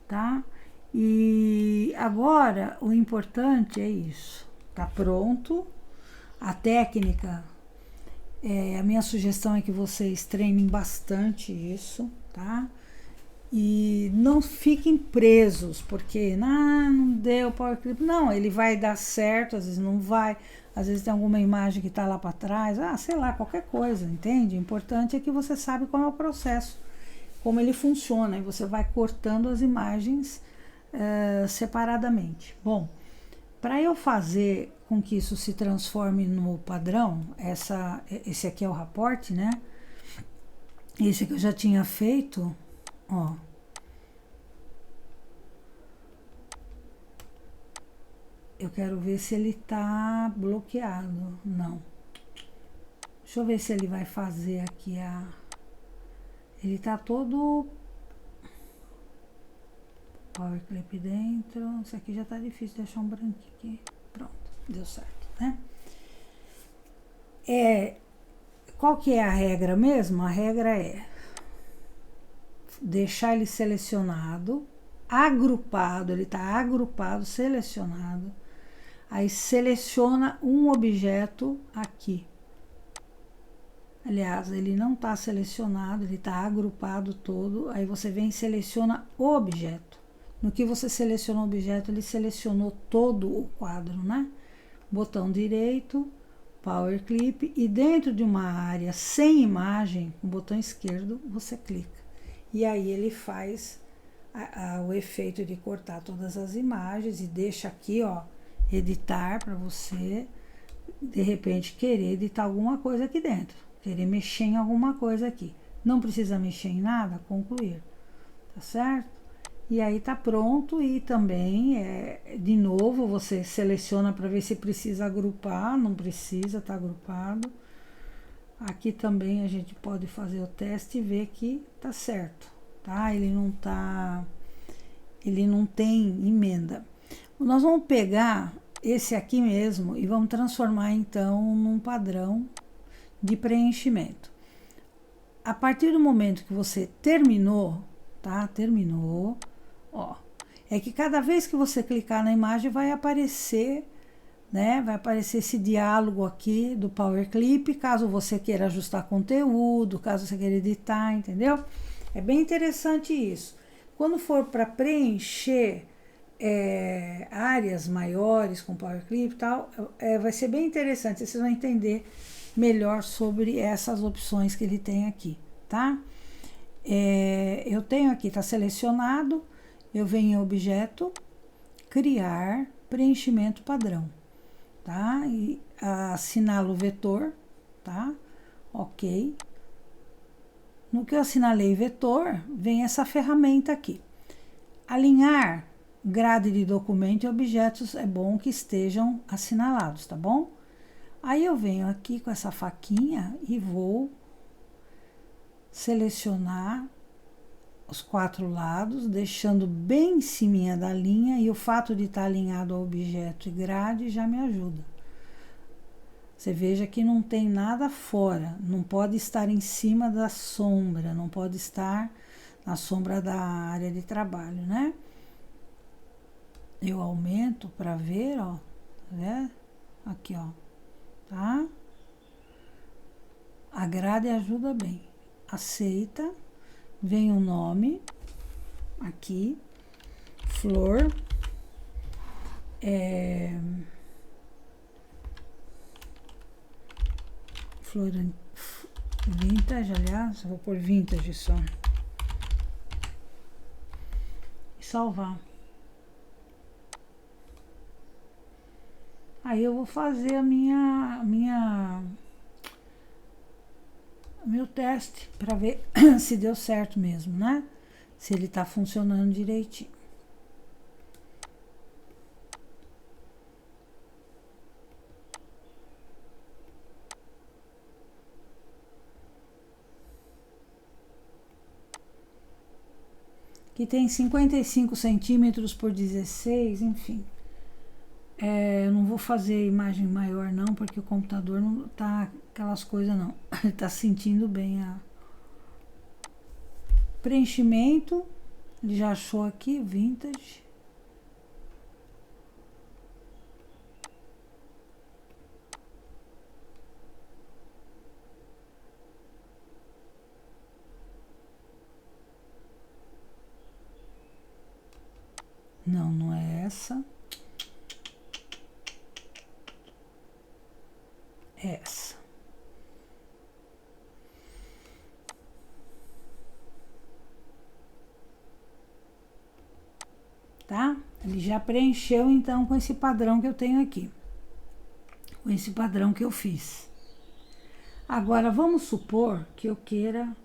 tá? E agora, o importante é isso. Tá pronto. A técnica, a minha sugestão é que vocês treinem bastante isso, tá? E não fiquem presos, porque não deu Power Clip. Não, ele vai dar certo, às vezes não vai, às vezes tem alguma imagem que está lá para trás, sei lá, qualquer coisa, entende? O importante é que você sabe qual é o processo, como ele funciona, e você vai cortando as imagens separadamente. Bom, para eu fazer com que isso se transforme no padrão, esse aqui é o raporte, né? Esse que eu já tinha feito, ó. Eu quero ver se ele tá bloqueado. Não. Deixa eu ver se ele vai fazer aqui ele tá todo Power Clip dentro. Isso aqui já tá difícil, deixar um branquinho aqui. Pronto, deu certo, né? Qual que é a regra mesmo? A regra é deixar ele selecionado, agrupado, ele tá agrupado, selecionado. Aí seleciona um objeto aqui. Aliás, ele não está selecionado, ele está agrupado todo. Aí você vem e seleciona o objeto. No que você seleciona o objeto, ele selecionou todo o quadro, né? Botão direito, Power Clip, e dentro de uma área sem imagem, com o botão esquerdo, você clica. E aí ele faz o efeito de cortar todas as imagens e deixa aqui, ó, editar para você, de repente, querer editar alguma coisa aqui dentro, querer mexer em alguma coisa aqui. Não precisa mexer em nada, concluir, tá certo? E aí tá pronto. E também, de novo, você seleciona para ver se precisa agrupar, não precisa, tá agrupado. Aqui também a gente pode fazer o teste e ver que tá certo, tá? Ele não tem emenda. Nós vamos pegar esse aqui mesmo e vamos transformar então num padrão de preenchimento. A partir do momento que você terminou, tá? Terminou, ó. É que cada vez que você clicar na imagem vai aparecer, né? Vai aparecer esse diálogo aqui do Power Clip, caso você queira ajustar conteúdo, caso você queira editar, entendeu? É bem interessante isso. Quando for para preencher áreas maiores com Power Clip e tal, vai ser bem interessante, vocês vão entender melhor sobre essas opções que ele tem aqui, tá? Eu tenho aqui, tá selecionado, eu venho em objeto, criar preenchimento padrão, tá? E assinalo o vetor, tá? Ok. No que eu assinalei vetor, vem essa ferramenta aqui. Alinhar grade de documento e objetos é bom que estejam assinalados, tá bom? Aí eu venho aqui com essa faquinha e vou selecionar os 4 lados, deixando bem em cima da linha, e o fato de estar alinhado ao objeto e grade já me ajuda. Você veja que não tem nada fora, não pode estar em cima da sombra, não pode estar na sombra da área de trabalho, né? Eu aumento para ver, ó, né? Aqui, ó, tá? A grade ajuda bem. Aceita, vem o nome, aqui, flor, flor vintage, aliás, vou pôr vintage só. E salvar. Aí eu vou fazer meu teste para ver se deu certo mesmo, né? Se ele tá funcionando direitinho. Que tem 55 centímetros por 16, enfim. Eu não vou fazer imagem maior não, porque o computador não tá aquelas coisas não. Ele tá sentindo bem preenchimento. Ele já achou aqui, vintage. Não, não é essa. tá? Ele já preencheu, então, com esse padrão que eu tenho aqui. Com esse padrão que eu fiz. Agora, vamos supor que eu queira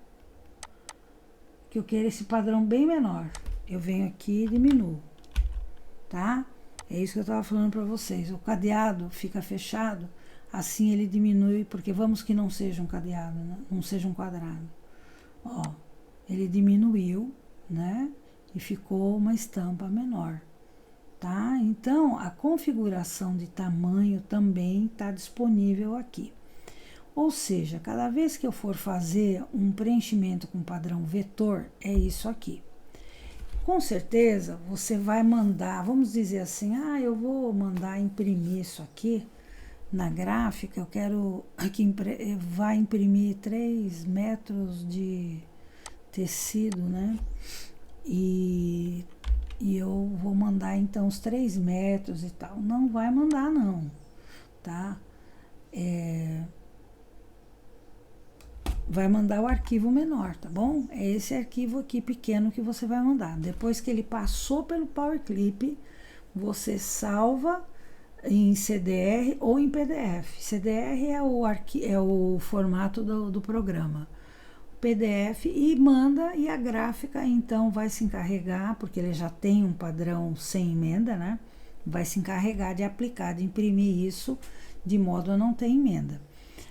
esse padrão bem menor. Eu venho aqui e diminuo, tá? É isso que eu tava falando para vocês. O cadeado fica fechado, assim ele diminui, porque vamos que não seja um cadeado, né? Não seja um quadrado. Ó, ele diminuiu, né? E ficou uma estampa menor, tá? Então, a configuração de tamanho também está disponível aqui. Ou seja, cada vez que eu for fazer um preenchimento com padrão vetor, é isso aqui. Com certeza, você vai mandar, vamos dizer assim, eu vou mandar imprimir isso aqui na gráfica, eu quero que vai imprimir 3 metros de tecido, né? E eu vou mandar então os 3 metros e tal. Não vai mandar não, tá? Vai mandar o arquivo menor, tá bom? É esse arquivo aqui pequeno que você vai mandar. Depois que ele passou pelo Power Clip, você salva em CDR ou em PDF. CDR é o formato do programa. PDF e manda, e a gráfica então vai se encarregar, porque ele já tem um padrão sem emenda, né? Vai se encarregar de aplicar, de imprimir isso de modo a não ter emenda.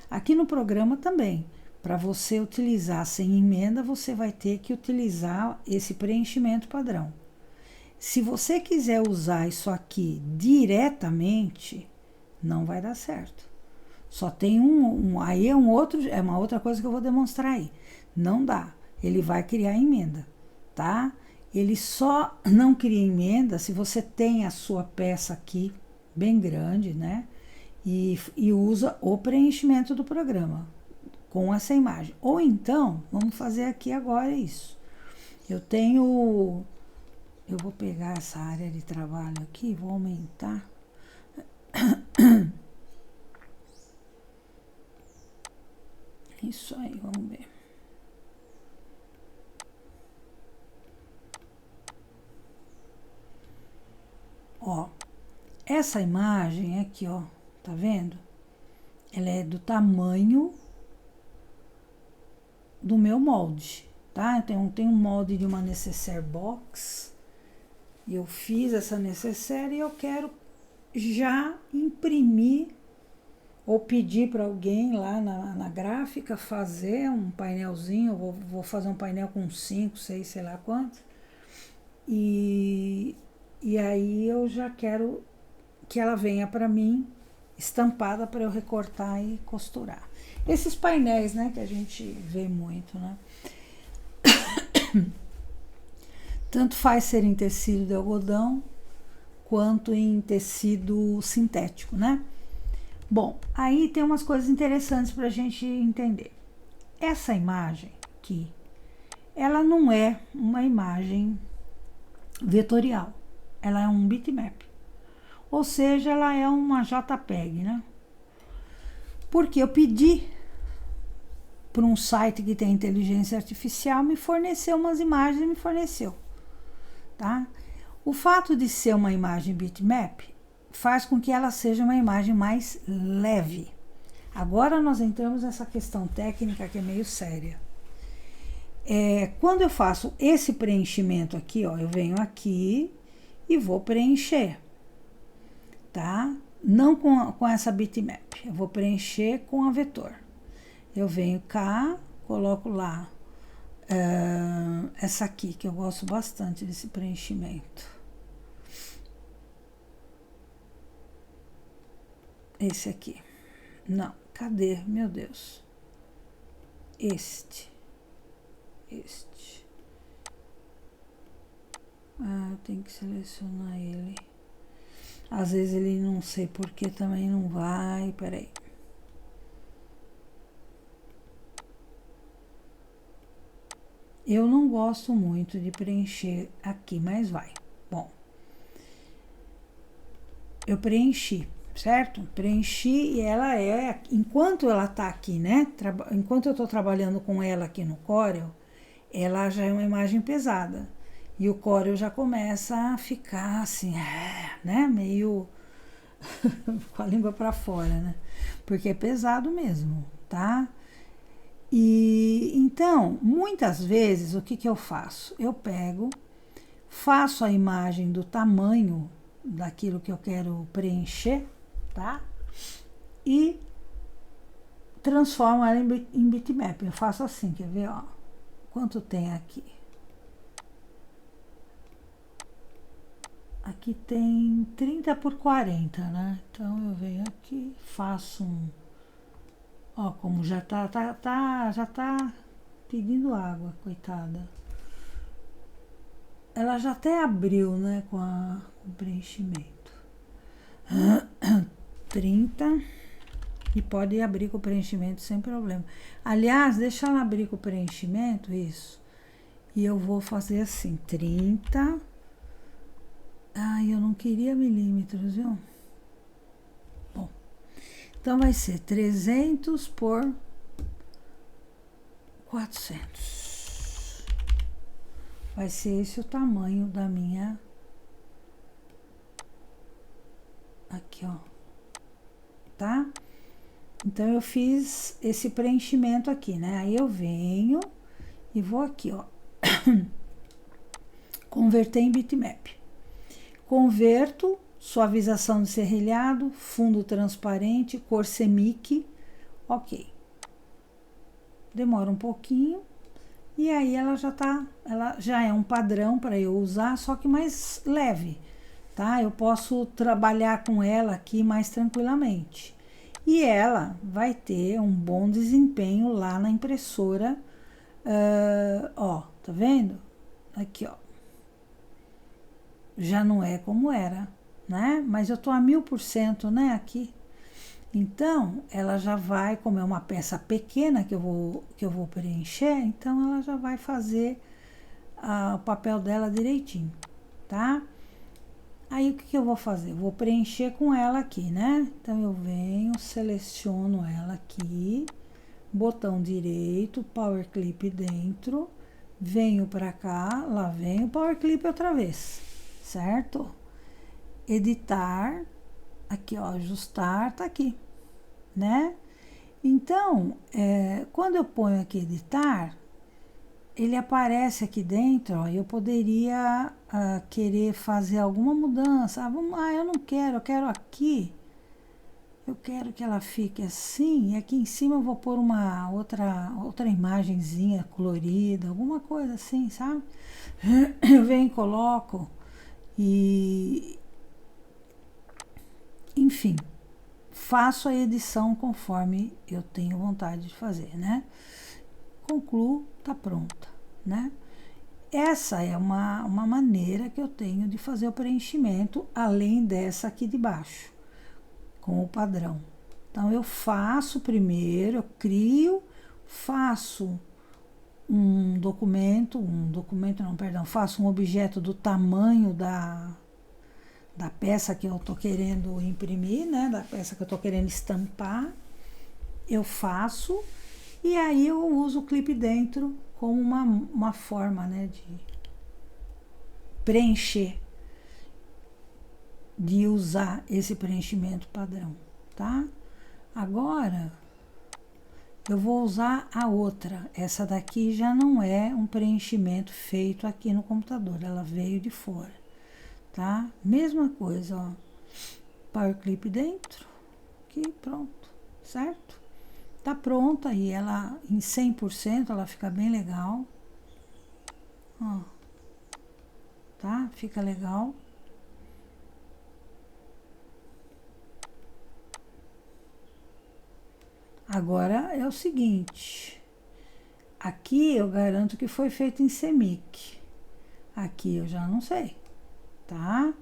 Aqui no programa também, para você utilizar sem emenda, você vai ter que utilizar esse preenchimento padrão. Se você quiser usar isso aqui diretamente, não vai dar certo. Só tem aí é uma outra coisa que eu vou demonstrar aí. Não dá. Ele vai criar emenda, tá? Ele só não cria emenda se você tem a sua peça aqui bem grande, né? E usa o preenchimento do programa com essa imagem. Ou então, vamos fazer aqui agora isso. Eu vou pegar essa área de trabalho aqui, vou aumentar. Isso aí, vamos ver. Ó, essa imagem aqui, ó, tá vendo? Ela é do tamanho do meu molde, tá? Eu tenho um molde de uma necessaire box. Eu fiz essa necessaire e eu quero já imprimir ou pedir para alguém lá na gráfica fazer um painelzinho. Eu vou fazer um painel com 5, 6, sei lá quantos. E aí eu já quero que ela venha para mim estampada para eu recortar e costurar. Esses painéis, né, que a gente vê muito, né? Tanto faz ser em tecido de algodão quanto em tecido sintético, né? Bom, aí tem umas coisas interessantes para a gente entender. Essa imagem aqui, ela não é uma imagem vetorial, ela é um bitmap. Ou seja, ela é uma JPEG, né? Porque eu pedi para um site que tem inteligência artificial me fornecer umas imagens e me forneceu, tá? O fato de ser uma imagem bitmap faz com que ela seja uma imagem mais leve. Agora nós entramos nessa questão técnica que é meio séria. Quando eu faço esse preenchimento aqui, ó, eu venho aqui e vou preencher, tá? Não com essa bitmap, eu vou preencher com a vetor. Eu venho cá, coloco lá essa aqui, que eu gosto bastante desse preenchimento. Esse aqui. Não, cadê? Meu Deus. Este. Eu tenho que selecionar ele. Às vezes ele não sei porque também não vai. Peraí. Eu não gosto muito de preencher aqui, mas vai. Bom. Eu preenchi, certo? Preenchi e ela enquanto ela tá aqui, né? Enquanto eu tô trabalhando com ela aqui no Corel, ela já é uma imagem pesada. E o Corel já começa a ficar assim, né? Meio com a língua para fora, né? Porque é pesado mesmo, tá? E então, muitas vezes, o que, que eu faço? Eu pego, faço a imagem do tamanho daquilo que eu quero preencher, tá? E transformo ela em bitmap. Eu faço assim, quer ver, ó? Quanto tem aqui? Aqui tem 30 por 40, né? Então eu venho aqui, faço um... Ó, como já já tá pedindo água, coitada. Ela já até abriu, né, com o preenchimento. 30. E pode abrir com o preenchimento sem problema. Aliás, deixa ela abrir com o preenchimento, isso. E eu vou fazer assim, 30. Ai, eu não queria milímetros, viu? Bom, então vai ser 300 por 400. Vai ser esse o tamanho da minha... Aqui, ó. Tá? Então, eu fiz esse preenchimento aqui, né? Aí eu venho e vou aqui, ó. Converter em bitmap. Converto, suavização de serrilhado, fundo transparente, cor semic, ok. Demora um pouquinho e aí ela já é um padrão para eu usar, só que mais leve, tá? Eu posso trabalhar com ela aqui mais tranquilamente. E ela vai ter um bom desempenho lá na impressora, ó, tá vendo? Aqui, ó. Já não é como era, né? Mas eu tô a 1000%, né, aqui. Então, ela já vai, como é uma peça pequena que eu vou preencher, então ela já vai fazer o papel dela direitinho, tá? Aí, o que eu vou fazer? Vou preencher com ela aqui, né? Então, eu venho, seleciono ela aqui, botão direito, Power Clip dentro, venho pra cá, lá vem o Power Clip outra vez, certo? Editar, aqui ó, ajustar, tá aqui, né? Então, quando eu ponho aqui editar, ele aparece aqui dentro, ó, eu poderia querer fazer alguma mudança. Eu não quero, eu quero aqui, eu quero que ela fique assim, e aqui em cima eu vou pôr uma outra imagenzinha colorida, alguma coisa assim, sabe? Eu venho e coloco e... Enfim, faço a edição conforme eu tenho vontade de fazer, né? Concluo, tá pronta, né? Essa é uma maneira que eu tenho de fazer o preenchimento, além dessa aqui de baixo, com o padrão. Então, eu faço primeiro, eu crio, faço um documento não, perdão, faço um objeto do tamanho da peça que eu tô querendo imprimir, né, da peça que eu tô querendo estampar, eu faço, e aí eu uso o clipe dentro como uma forma, né, de preencher, de usar esse preenchimento padrão, tá? Agora, eu vou usar a outra. Essa daqui já não é um preenchimento feito aqui no computador, ela veio de fora, tá? Mesma coisa, ó. Power Clip dentro, aqui, pronto, certo? Tá pronta e ela em 100% ela fica bem legal, ó, tá? Fica legal. Agora é o seguinte, aqui eu garanto que foi feito em Semic, aqui eu já não sei, tá?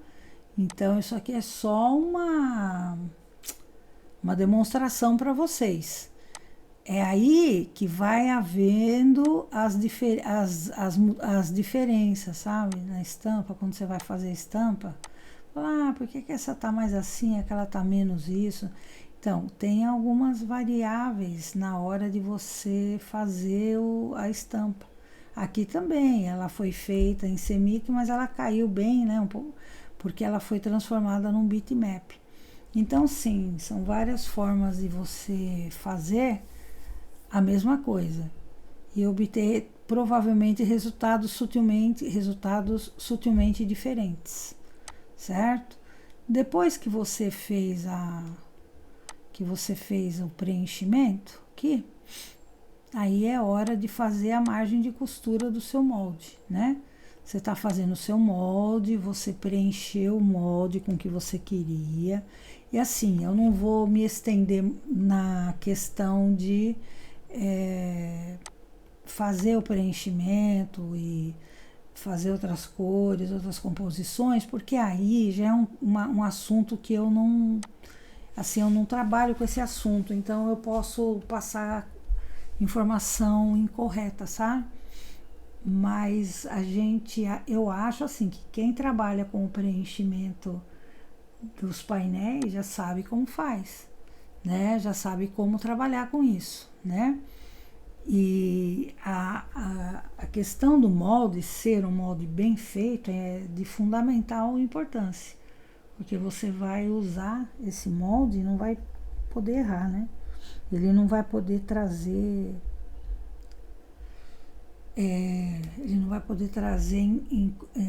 Então isso aqui é só uma demonstração para vocês. É aí que vai havendo as diferenças, sabe? Na estampa, quando você vai fazer a estampa, por que essa tá mais assim, aquela tá menos isso? Então, tem algumas variáveis na hora de você fazer a estampa. Aqui também, ela foi feita em CMYK, mas ela caiu bem, né, um pouco, porque ela foi transformada num bitmap. Então, sim, são várias formas de você fazer a mesma coisa e obter provavelmente resultados sutilmente diferentes, certo? Depois que você fez o preenchimento aqui, aí é hora de fazer a margem de costura do seu molde, né? Você está fazendo o seu molde, você preencheu o molde com o que você queria. E assim, eu não vou me estender na questão de fazer o preenchimento e fazer outras cores, outras composições, porque aí já é um assunto que eu não, assim, eu não trabalho com esse assunto, então eu posso passar informação incorreta, sabe? Mas eu acho assim que quem trabalha com o preenchimento dos painéis já sabe como faz, né? Já sabe como trabalhar com isso, né? E a questão do molde ser um molde bem feito é de fundamental importância, porque você vai usar esse molde e não vai poder errar, né? Ele não vai poder trazer ele não vai poder trazer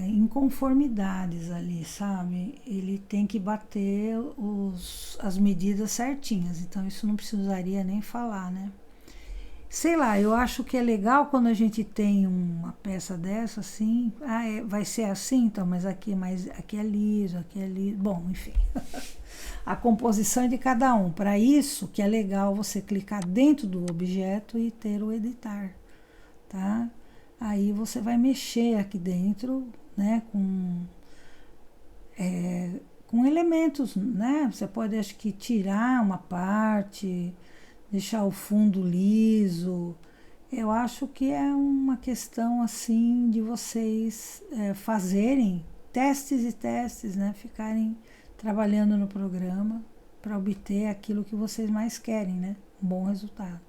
inconformidades ali, sabe? Ele tem que bater as medidas certinhas, então isso não precisaria nem falar, né? Sei lá, eu acho que é legal quando a gente tem uma peça dessa, assim, vai ser assim, então, mas aqui é liso, aqui é liso, bom, enfim. A composição é de cada um. Para isso que é legal você clicar dentro do objeto e ter o editar, tá? Aí você vai mexer aqui dentro, né, com elementos, né? Você pode, acho que, tirar uma parte, deixar o fundo liso. Eu acho que é uma questão, assim, de vocês fazerem testes e testes, né? Ficarem trabalhando no programa para obter aquilo que vocês mais querem, né? Um bom resultado.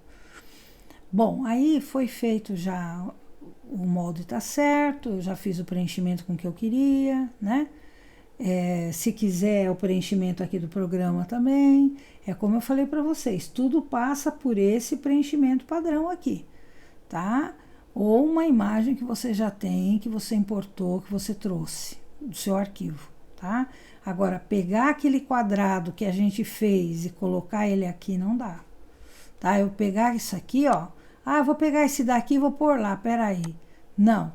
Bom, aí foi feito já, o molde tá certo, eu já fiz o preenchimento com o que eu queria, né? Se quiser o preenchimento aqui do programa também, é como eu falei para vocês, tudo passa por esse preenchimento padrão aqui, tá? Ou uma imagem que você já tem, que você importou, que você trouxe do seu arquivo, tá? Agora, pegar aquele quadrado que a gente fez e colocar ele aqui não dá, tá? Eu pegar isso aqui, ó, eu vou pegar esse daqui e vou pôr lá, peraí. Não,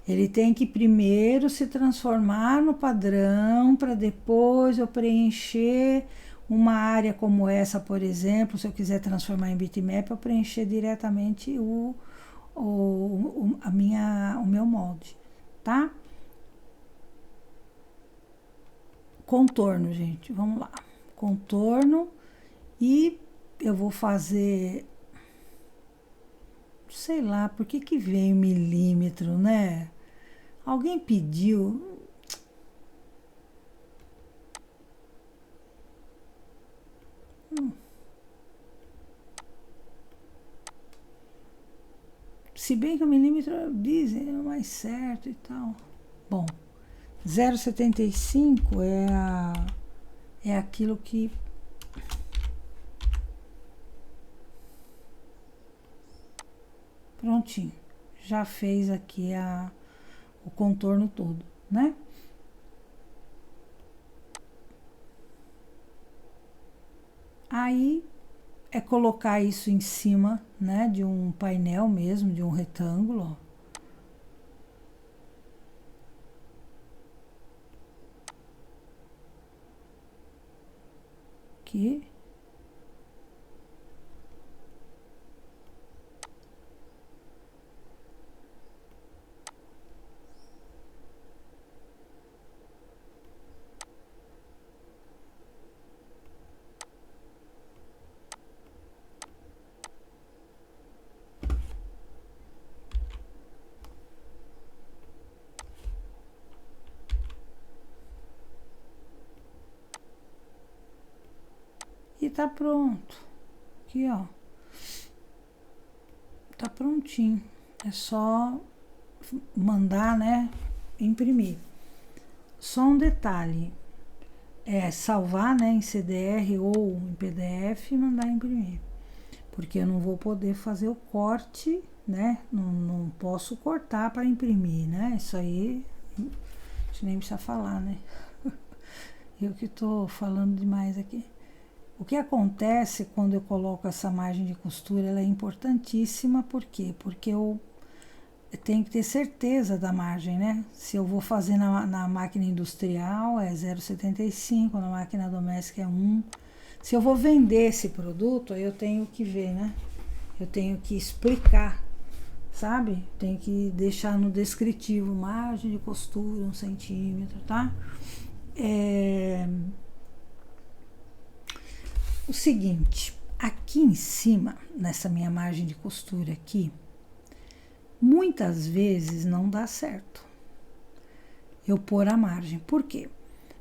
ele tem que primeiro se transformar no padrão para depois eu preencher uma área como essa, por exemplo. Se eu quiser transformar em bitmap, eu preencher diretamente o meu molde, tá? Contorno, gente, vamos lá. Contorno, e eu vou fazer, sei lá, por que veio milímetro, né? Alguém pediu. Se bem que o milímetro dizem é mais certo e tal. Bom, 0,75 é aquilo que prontinho. Já fez aqui o contorno todo, né? Aí é colocar isso em cima, né, de um painel mesmo, de um retângulo, ó. Aqui. E tá pronto. Aqui, ó. Tá prontinho. É só mandar, né, imprimir. Só um detalhe, salvar, né, em CDR ou em PDF e mandar imprimir, porque eu não vou poder fazer o corte, né, não posso cortar para imprimir, né, isso aí a gente nem precisa falar, né. Eu que tô falando demais aqui. O que acontece quando eu coloco essa margem de costura, ela é importantíssima, por quê? Porque eu tenho que ter certeza da margem, né? Se eu vou fazer na máquina industrial é 0,75, na máquina doméstica é 1. Se eu vou vender esse produto, eu tenho que ver, né? Eu tenho que explicar, sabe? Tenho que deixar no descritivo, margem de costura, 1 centímetro, tá? O seguinte, aqui em cima, nessa minha margem de costura aqui, muitas vezes não dá certo eu pôr a margem. Por quê?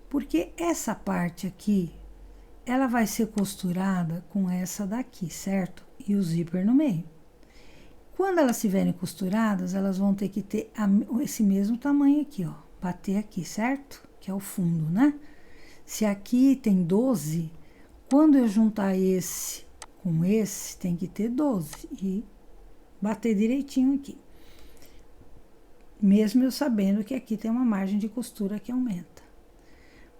Porque essa parte aqui, ela vai ser costurada com essa daqui, certo? E o zíper no meio. Quando elas estiverem costuradas, elas vão ter que ter esse mesmo tamanho aqui, ó. Bater aqui, certo? Que é o fundo, né? Se aqui tem 12, quando eu juntar esse com esse, tem que ter 12 e bater direitinho aqui. Mesmo eu sabendo que aqui tem uma margem de costura que aumenta.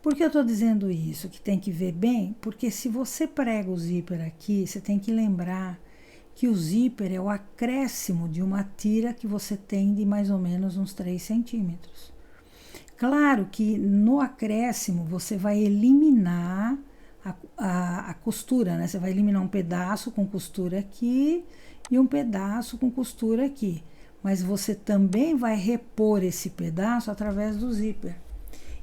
Por que eu estou dizendo isso? Que tem que ver bem? Porque se você prega o zíper aqui, você tem que lembrar que o zíper é o acréscimo de uma tira que você tem de mais ou menos uns 3 centímetros. Claro que no acréscimo você vai eliminar a costura, né? Você vai eliminar um pedaço com costura aqui e um pedaço com costura aqui. Mas você também vai repor esse pedaço através do zíper.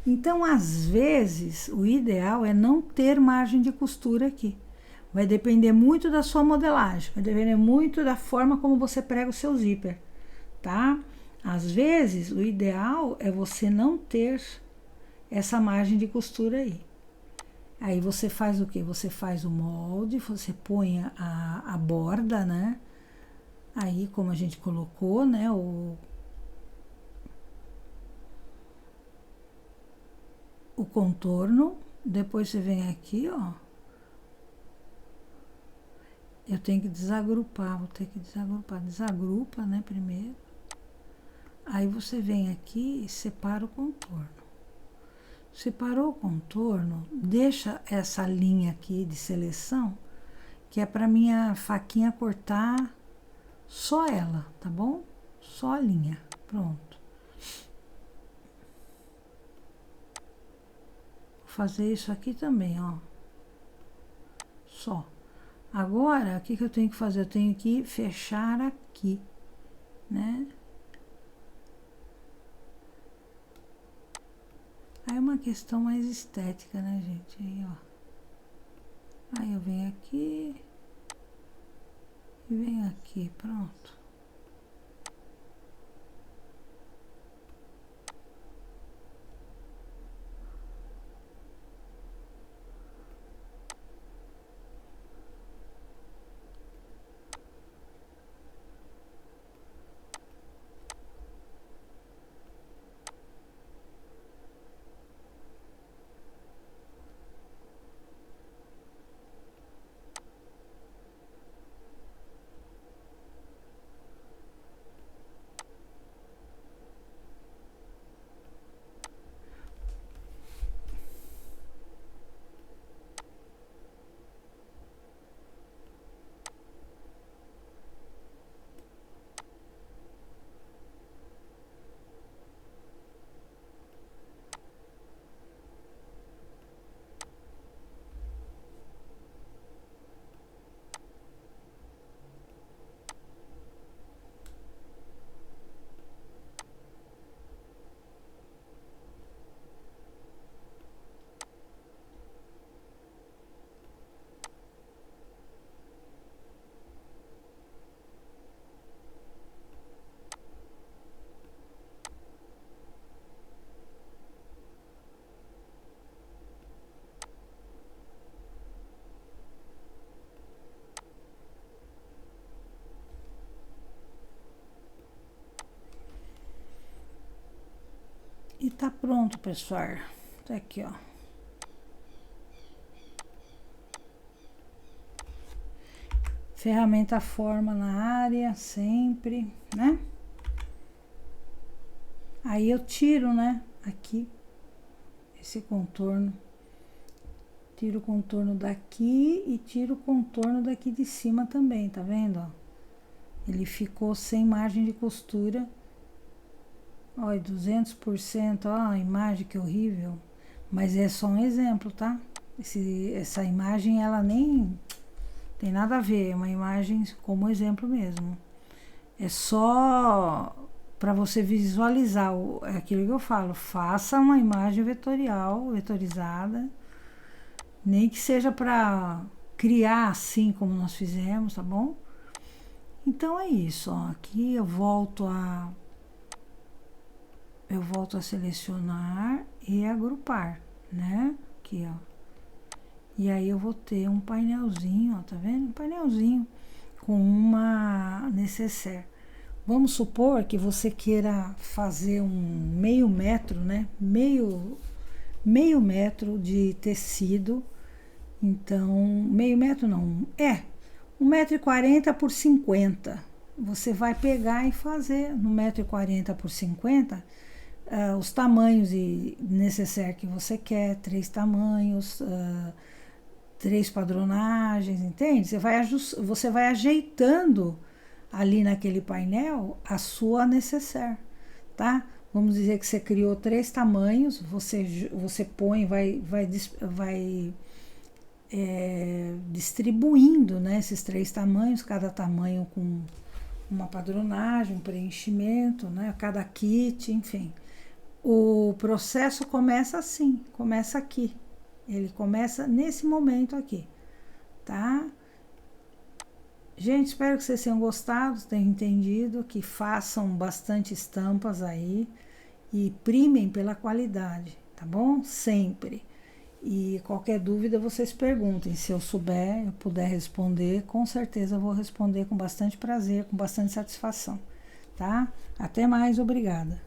Então, às vezes, o ideal é não ter margem de costura aqui. Vai depender muito da sua modelagem, vai depender muito da forma como você prega o seu zíper, tá? Às vezes, o ideal é você não ter essa margem de costura aí. Aí você faz o que? Você faz o molde, você põe a borda, né? Aí, como a gente colocou, né? O contorno. Depois você vem aqui, ó. Eu tenho que desagrupar, vou ter que desagrupar. Desagrupa, né, primeiro. Aí você vem aqui e separa o contorno. Separou o contorno, deixa essa linha aqui de seleção, que é para minha faquinha cortar só ela, tá bom? Só a linha, pronto. Vou fazer isso aqui também, ó. Só. Agora, o que eu tenho que fazer? Eu tenho que fechar aqui, né? Aí é uma questão mais estética, né, gente? Aí, ó. Aí eu venho aqui e venho aqui, pronto. E tá pronto, pessoal. Tá aqui, ó. Ferramenta forma na área, sempre, né? Aí eu tiro, né, aqui, esse contorno. Tiro o contorno daqui e tiro o contorno daqui de cima também, tá vendo, ó? Ele ficou sem margem de costura. Olha, 200%, ó, a imagem que horrível. Mas é só um exemplo, tá? Essa imagem, ela nem tem nada a ver, é uma imagem como exemplo mesmo. É só para você visualizar aquilo que eu falo. Faça uma imagem vetorial, vetorizada, nem que seja para criar assim como nós fizemos, tá bom? Então é isso, ó. Aqui eu volto a selecionar e agrupar, né? Aqui, ó. E aí eu vou ter um painelzinho, ó, tá vendo? Um painelzinho com uma necessaire. Vamos supor que você queira fazer um meio metro, né? Meio metro de tecido. Então, meio metro não, 1,40 m por 50. Você vai pegar e fazer no 1,40 m por 50 os tamanhos necessários que você quer, 3 tamanhos, 3 padronagens, entende? Você vai ajeitando ali naquele painel a sua necessaire, tá? Vamos dizer que você criou 3 tamanhos, você põe, vai distribuindo, né, esses 3 tamanhos, cada tamanho com uma padronagem, um preenchimento, né, cada kit, enfim. O processo começa assim, começa aqui. Ele começa nesse momento aqui, tá? Gente, espero que vocês tenham gostado, tenham entendido, que façam bastante estampas aí e primem pela qualidade, tá bom? Sempre. E qualquer dúvida vocês perguntem, se eu souber, eu puder responder, com certeza eu vou responder com bastante prazer, com bastante satisfação, tá? Até mais, obrigada.